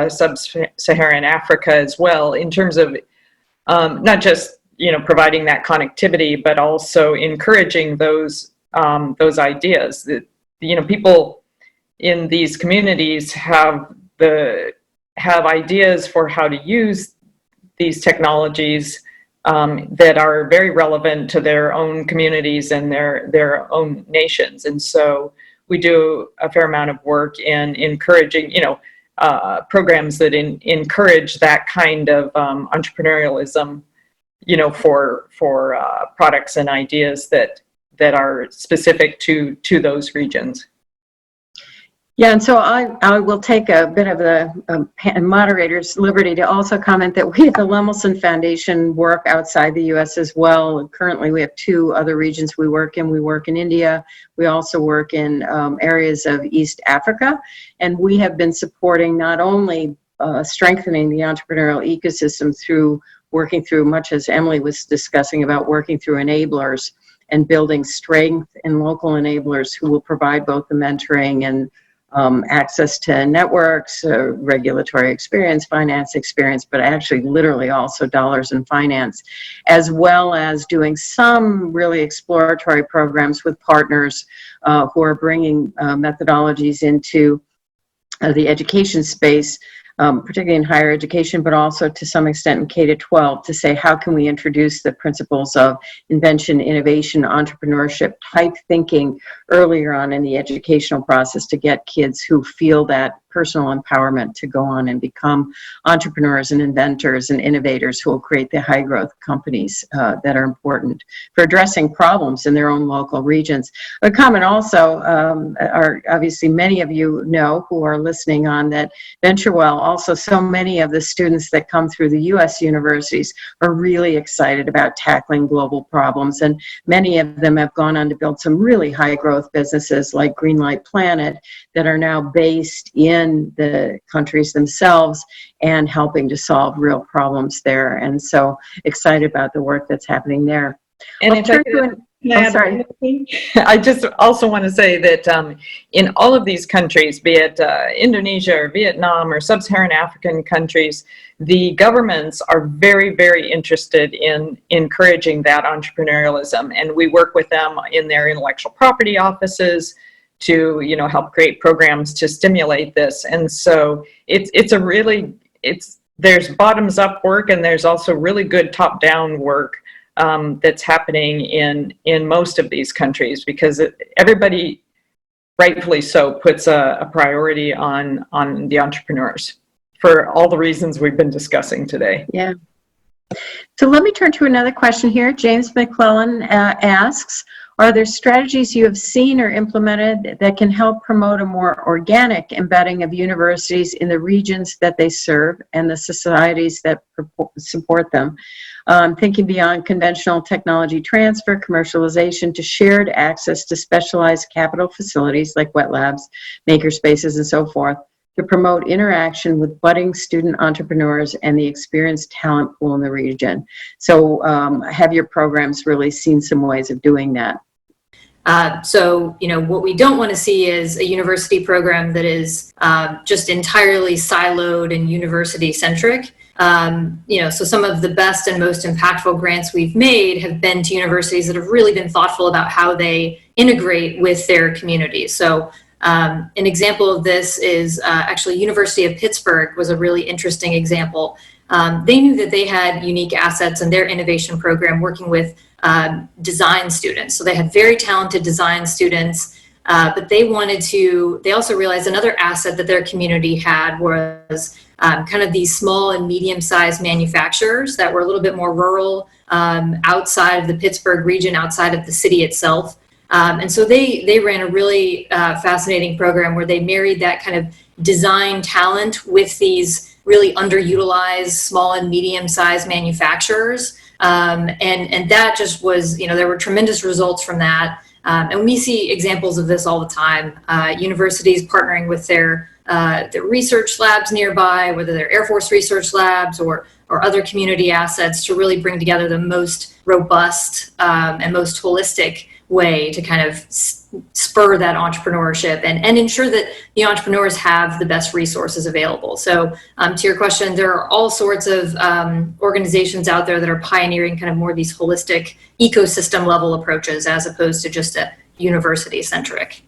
sub-Saharan Africa as well, in terms of not just providing that connectivity, but also encouraging those ideas that people in these communities have ideas for how to use these technologies that are very relevant to their own communities and their own nations. And so we do a fair amount of work in encouraging programs that encourage that kind of entrepreneurialism, for products and ideas that are specific to those regions. Yeah, and so I will take a bit of the moderator's liberty to also comment that we at the Lemelson Foundation work outside the U.S. as well. Currently, we have 2 other regions we work in. We work in India. We also work in areas of East Africa, and we have been supporting not only strengthening the entrepreneurial ecosystem through working through, much as Emily was discussing about working through enablers and building strength in local enablers who will provide both the mentoring and access to networks, regulatory experience, finance experience, but actually literally also dollars in finance, as well as doing some really exploratory programs with partners who are bringing methodologies into the education space particularly in higher education, but also to some extent in K-12, to say how can we introduce the principles of invention, innovation, entrepreneurship type thinking earlier on in the educational process to get kids who feel that personal empowerment to go on and become entrepreneurs and inventors and innovators who will create the high growth companies that are important for addressing problems in their own local regions. A comment also, are obviously many of you know who are listening on that VentureWell, also so many of the students that come through the US universities are really excited about tackling global problems, and many of them have gone on to build some really high growth businesses like Greenlight Planet that are now based in the countries themselves and helping to solve real problems there. And so excited about the work that's happening there. And I'll if turn I to could add sorry. anything, I just also want to say that in all of these countries, be it Indonesia or Vietnam or sub-Saharan African countries, the governments are very, very interested in encouraging that entrepreneurialism. And we work with them in their intellectual property offices to, you know, help create programs to stimulate this. And so there's bottoms up work, and there's also really good top down work that's happening in most of these countries, because everybody, rightfully so, puts a priority on the entrepreneurs for all the reasons we've been discussing today. Yeah. So let me turn to another question here. James McClellan asks, are there strategies you have seen or implemented that can help promote a more organic embedding of universities in the regions that they serve and the societies that support them? Thinking beyond conventional technology transfer, commercialization, to shared access to specialized capital facilities like wet labs, maker spaces, and so forth, to promote interaction with budding student entrepreneurs and the experienced talent pool in the region. So have your programs really seen some ways of doing that? So, you know, what we don't want to see is a university program that is just entirely siloed and university centric. You know, so some of the best and most impactful grants we've made have been to universities that have really been thoughtful about how they integrate with their communities. So an example of this is actually University of Pittsburgh was a really interesting example. They knew that they had unique assets in their innovation program working with design students. So they had very talented design students, but they also realized another asset that their community had was kind of these small and medium-sized manufacturers that were a little bit more rural, outside of the Pittsburgh region, outside of the city itself. And so they ran a really fascinating program where they married that kind of design talent with these really underutilized small and medium-sized manufacturers. And that just was, you know, there were tremendous results from that. And we see examples of this all the time. Universities partnering with their research labs nearby, whether they're Air Force research labs or other community assets, to really bring together the most robust and most holistic way to kind of spur that entrepreneurship and ensure that the entrepreneurs have the best resources available. So to your question, there are all sorts of organizations out there that are pioneering kind of more these holistic ecosystem level approaches as opposed to just a university centric.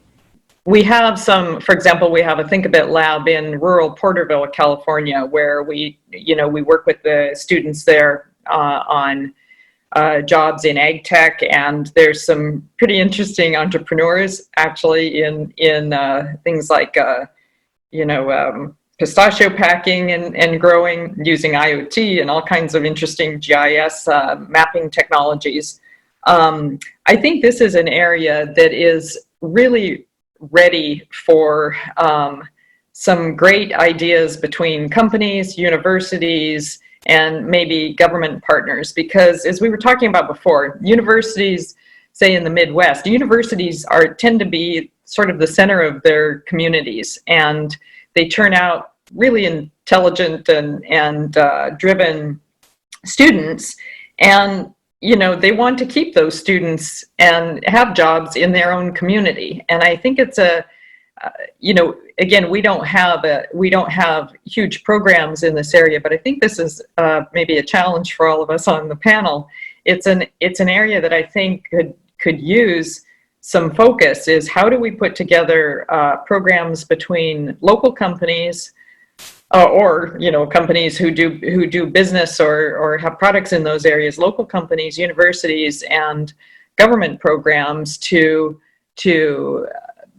We have some, for example, we have a Think a Bit lab in rural Porterville, California, where we work with the students there on jobs in ag tech, and there's some pretty interesting entrepreneurs actually in things like pistachio packing and growing using IoT and all kinds of interesting GIS mapping technologies. I think this is an area that is really ready for some great ideas between companies, universities, and maybe government partners, because as we were talking about before, universities, say in the Midwest, universities tend to be sort of the center of their communities, and they turn out really intelligent and driven students, and they want to keep those students and have jobs in their own community. And I think it's again, we don't have huge programs in this area, but I think this is maybe a challenge for all of us on the panel. It's an area that I think could use some focus. Is how do we put together programs between local companies, or companies who do business or have products in those areas, local companies, universities, and government programs to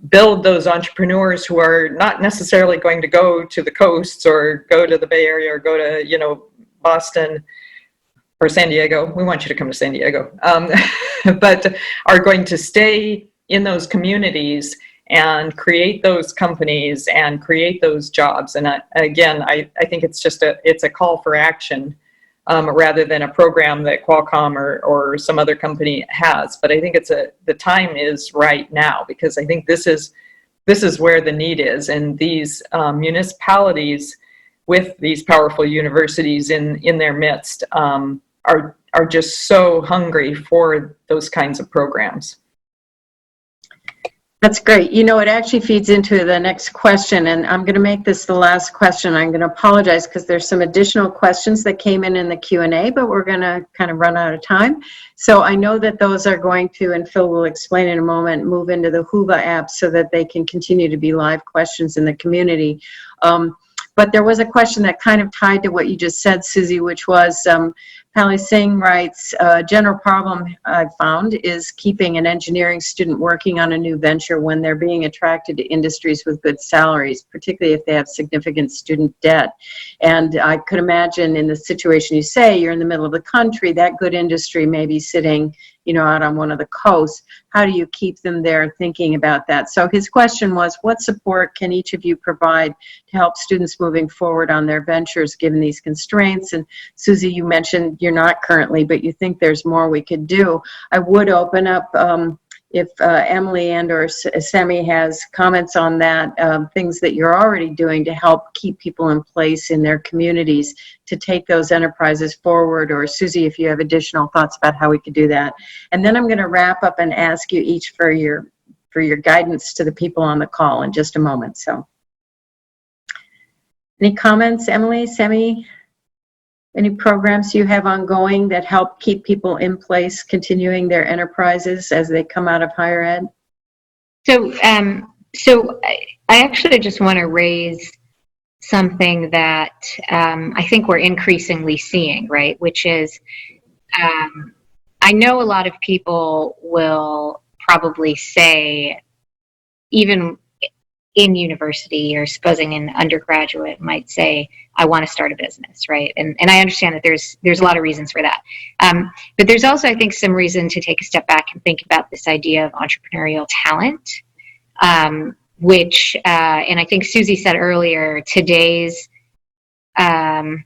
build those entrepreneurs who are not necessarily going to go to the coasts or go to the Bay Area or go to Boston or San Diego. We want you to come to San Diego, but are going to stay in those communities and create those companies and create those jobs. And again, I think it's just it's a call for action rather than a program that Qualcomm or some other company has. But I think the time is right now, because I think this is where the need is, and these municipalities with these powerful universities in their midst are just so hungry for those kinds of programs. That's great. It actually feeds into the next question, and I'm going to make this the last question. I'm going to apologize because there's some additional questions that came in the Q&A, but we're going to kind of run out of time. So I know that those are going to, and Phil will explain in a moment, move into the Whova app so that they can continue to be live questions in the community. But there was a question that kind of tied to what you just said, Susie, which was, Pally Singh writes, general problem I've found is keeping an engineering student working on a new venture when they're being attracted to industries with good salaries, particularly if they have significant student debt. And I could imagine in the situation you say, you're in the middle of the country, that good industry may be sitting out on one of the coasts. How do you keep them there thinking about that? So his question was, what support can each of you provide to help students moving forward on their ventures given these constraints? And Susie, you mentioned you're not currently, but you think there's more we could do. I would open up if Emily and or Semi has comments on that, things that you're already doing to help keep people in place in their communities to take those enterprises forward, or Susie, if you have additional thoughts about how we could do that. And then I'm going to wrap up and ask you each for your guidance to the people on the call in just a moment. So any comments, Emily, Semi? Any programs you have ongoing that help keep people in place, continuing their enterprises as they come out of higher ed? So I actually just want to raise something that I think we're increasingly seeing, right? Which is, I know a lot of people will probably say, even in university, or supposing an undergraduate might say, I want to start a business, right? And I understand that there's a lot of reasons for that. But there's also, I think, some reason to take a step back and think about this idea of entrepreneurial talent, which, and I think Susie said earlier, today's entrepreneur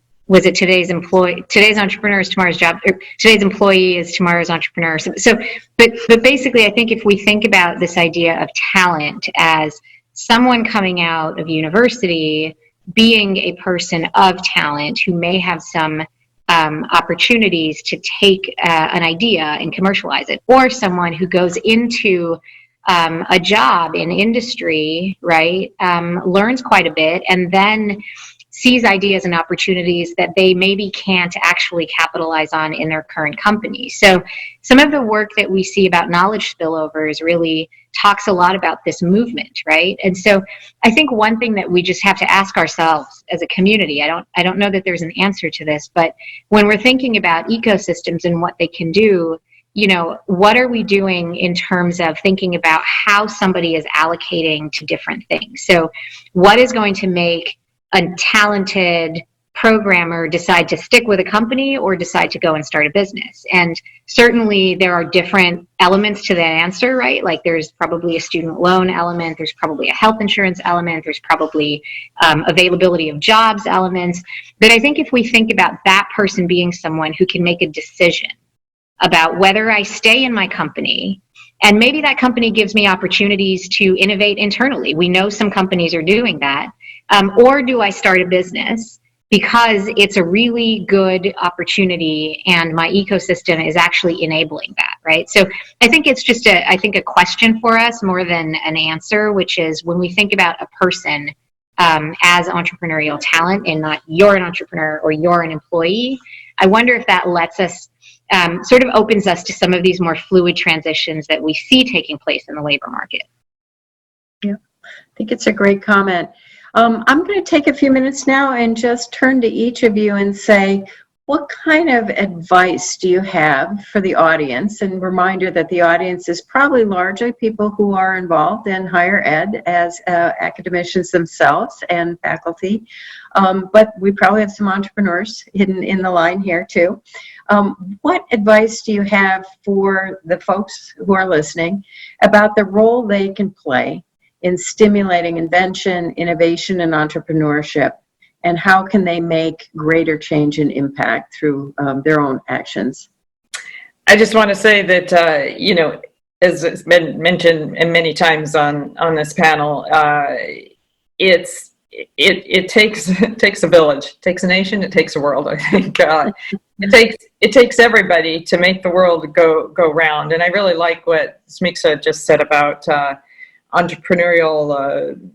is tomorrow's job, or today's employee is tomorrow's entrepreneur. So, but basically, I think if we think about this idea of talent as someone coming out of university being a person of talent who may have some opportunities to take an idea and commercialize it, or someone who goes into a job in industry, right, learns quite a bit and then sees ideas and opportunities that they maybe can't actually capitalize on in their current company. So some of the work that we see about knowledge spillovers really talks a lot about this movement, right? And so I think one thing that we just have to ask ourselves as a community, I don't know that there's an answer to this, but when we're thinking about ecosystems and what they can do, what are we doing in terms of thinking about how somebody is allocating to different things? So what is going to make a talented programmer decide to stick with a company or decide to go and start a business? And certainly there are different elements to that answer, right? Like there's probably a student loan element, there's probably a health insurance element, there's probably availability of jobs elements. But I think if we think about that person being someone who can make a decision about whether I stay in my company, and maybe that company gives me opportunities to innovate internally. We know some companies are doing that. Or do I start a business because it's a really good opportunity and my ecosystem is actually enabling that, right? So I think it's just a question for us more than an answer, which is when we think about a person as entrepreneurial talent and not you're an entrepreneur or you're an employee, I wonder if that lets us sort of opens us to some of these more fluid transitions that we see taking place in the labor market. Yeah, I think it's a great comment. I'm going to take a few minutes now and just turn to each of you and say, what kind of advice do you have for the audience? And reminder that the audience is probably largely people who are involved in higher ed as academicians themselves and faculty. But we probably have some entrepreneurs hidden in the line here too. What advice do you have for the folks who are listening about the role they can play in stimulating invention, innovation, and entrepreneurship? And how can they make greater change and impact through their own actions? I just want to say that, as it's been mentioned many times on this panel, it takes a village, it takes a nation, it takes a world. I think it takes everybody to make the world go round. And I really like what Smixa just said about entrepreneurial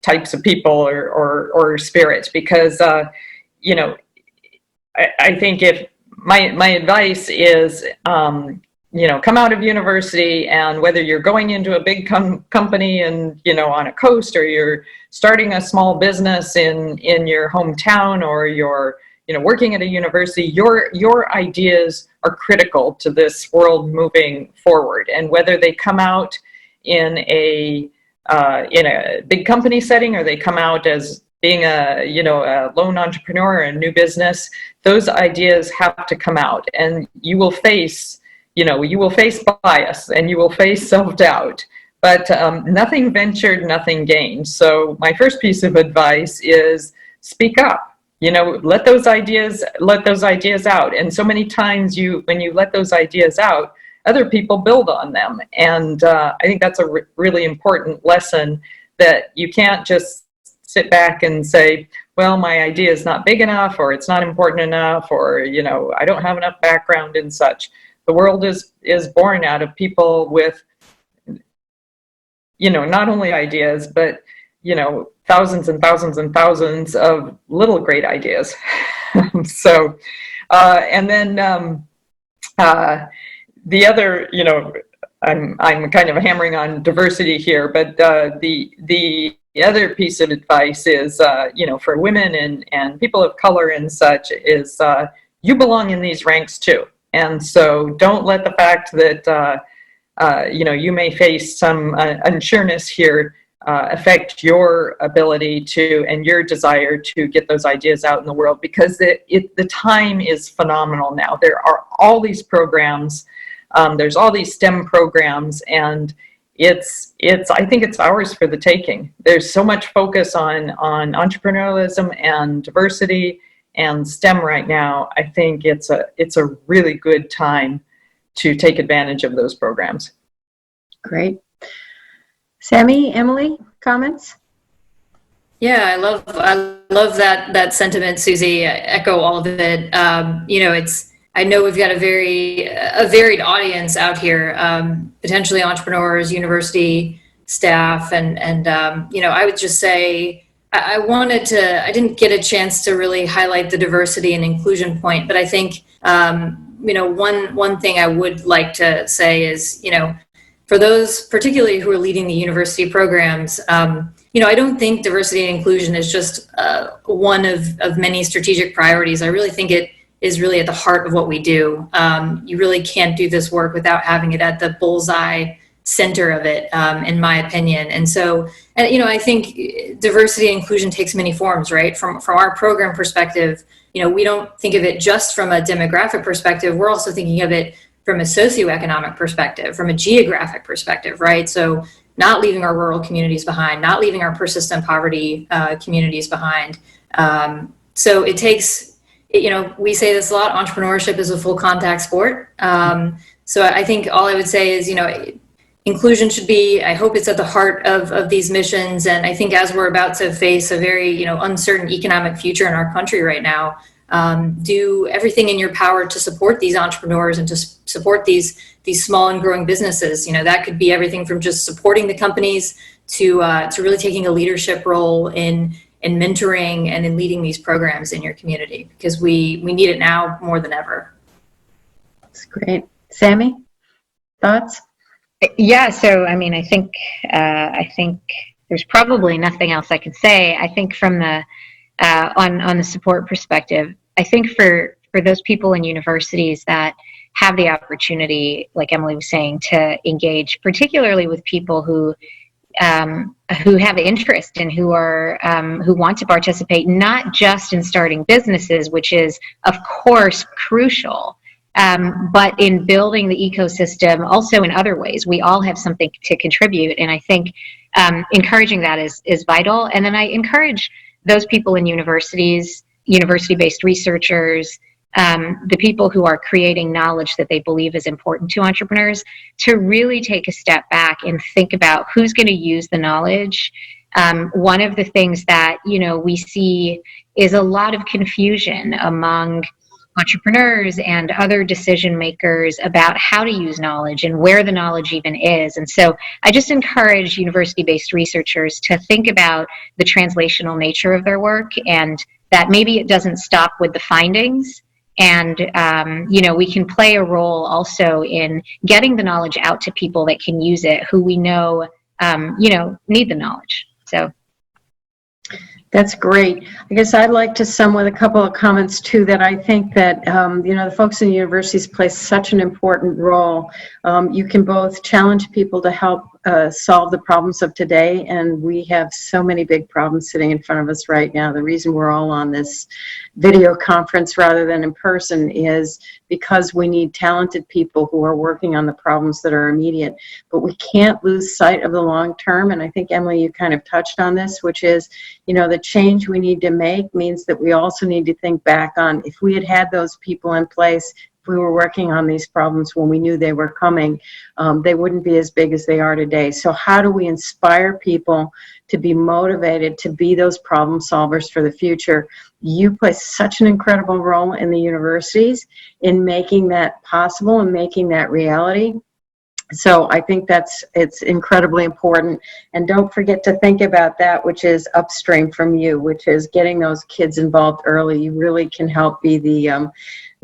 types of people or spirits, because I think if my advice is come out of university, and whether you're going into a big company and on a coast, or you're starting a small business in your hometown, or you're working at a university, your ideas are critical to this world moving forward. And whether they come out in a big company setting, or they come out as being a lone entrepreneur or a new business, those ideas have to come out, and you will face bias, and you will face self-doubt, but nothing ventured, nothing gained. So my first piece of advice is speak up. Let those ideas out. And so many times when you let those ideas out, other people build on them. And I think that's a really important lesson, that you can't just sit back and say, well, my idea is not big enough, or it's not important enough, or, I don't have enough background and such. The world is born out of people with, not only ideas, but, thousands and thousands and thousands of little great ideas. So, and then the other, I'm kind of hammering on diversity here, but the other piece of advice is, for women and people of color and such, is you belong in these ranks too. And so don't let the fact that, you may face some unsureness here affect your ability to, and your desire to get those ideas out in the world, because the time is phenomenal now. There are all these programs, there's all these STEM programs, and I think it's ours for the taking. There's so much focus on entrepreneurialism and diversity and STEM right now. I think it's a really good time to take advantage of those programs. Great. Sammy, Emily, comments? Yeah, I love that sentiment, Susie. I echo all of it. I know we've got a varied audience out here, potentially entrepreneurs, university staff, and I would just say I didn't get a chance to really highlight the diversity and inclusion point, but I think one thing I would like to say is, for those particularly who are leading the university programs, I don't think diversity and inclusion is just one of many strategic priorities. I really think it is really at the heart of what we do. You really can't do this work without having it at the bullseye center of it, in my opinion. And so, I think diversity and inclusion takes many forms, right? From our program perspective, we don't think of it just from a demographic perspective. We're also thinking of it from a socioeconomic perspective, from a geographic perspective, right? So not leaving our rural communities behind, not leaving our persistent poverty communities behind. So it takes, we say this a lot, entrepreneurship is a full contact sport. So I think all I would say is, inclusion should be, I hope it's at the heart of these missions. And I think as we're about to face a very, uncertain economic future in our country right now, do everything in your power to support these entrepreneurs and to support these small and growing businesses. That could be everything from just supporting the companies to really taking a leadership role in mentoring and in leading these programs in your community, because we need it now more than ever. That's great. Sammy, thoughts? Yeah, so I think there's probably nothing else I could say. I think from the on the support perspective, I think for those people in universities that have the opportunity, like Emily was saying, to engage, particularly with people who have interest and who want to participate, not just in starting businesses, which is of course crucial, but in building the ecosystem also in other ways. We all have something to contribute, and I think encouraging that is vital. And then I encourage those people in universities, university-based researchers, the people who are creating knowledge that they believe is important to entrepreneurs, to really take a step back and think about who's going to use the knowledge. One of the things that we see is a lot of confusion among entrepreneurs and other decision makers about how to use knowledge and where the knowledge even is. And so I just encourage university-based researchers to think about the translational nature of their work, and that maybe it doesn't stop with the findings. And, we can play a role also in getting the knowledge out to people that can use it, who we know, need the knowledge. So. That's great. I guess I'd like to sum with a couple of comments too, that I think that, the folks in universities play such an important role. You can both challenge people to help solve the problems of today, and we have so many big problems sitting in front of us right now. The reason we're all on this video conference rather than in person is because we need talented people who are working on the problems that are immediate. But we can't lose sight of the long term, and I think, Emily, you kind of touched on this, which is, the change we need to make means that we also need to think back on, if we had those people in place, if we were working on these problems when we knew they were coming, they wouldn't be as big as they are today. So how do we inspire people to be motivated to be those problem solvers for the future? You play such an incredible role in the universities in making that possible and making that reality. So I think it's incredibly important. And don't forget to think about that, which is upstream from you, which is getting those kids involved early. You really can help be the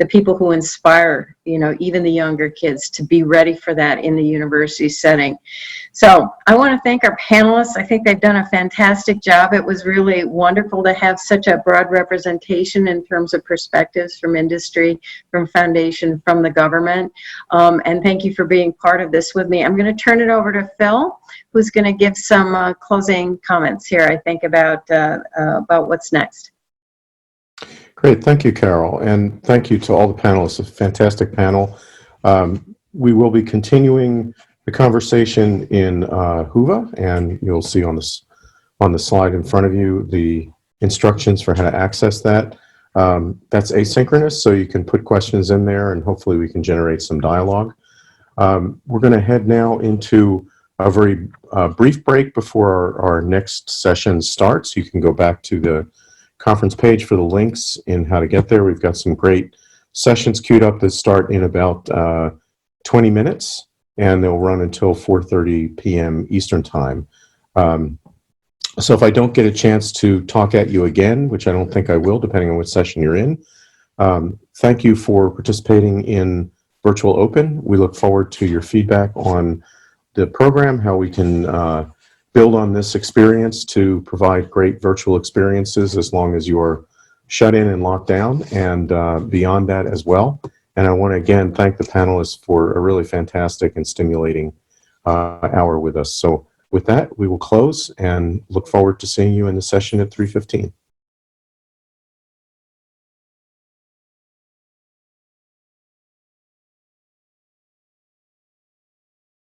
people who inspire, even the younger kids to be ready for that in the university setting. So I want to thank our panelists. I think they've done a fantastic job. It was really wonderful to have such a broad representation in terms of perspectives from industry, from foundation, from the government. And thank you for being part of this with me. I'm going to turn it over to Phil, who's going to give some closing comments here, I think, about what's next. Great. Thank you, Carol. And thank you to all the panelists. A fantastic panel. We will be continuing the conversation in Whova, and you'll see on the slide in front of you the instructions for how to access that. That's asynchronous, so you can put questions in there, and hopefully we can generate some dialogue. We're going to head now into a very brief break before our next session starts. You can go back to the conference page for the links in how to get there. We've got some great sessions queued up that start in about 20 minutes, and they'll run until 4:30 p.m. Eastern Time. So if I don't get a chance to talk at you again, which I don't think I will, depending on what session you're in, thank you for participating in Virtual Open. We look forward to your feedback on the program, how we can build on this experience to provide great virtual experiences as long as you're shut in and locked down, and beyond that as well. And I want to again thank the panelists for a really fantastic and stimulating hour with us. So with that, we will close and look forward to seeing you in the session at 3:15.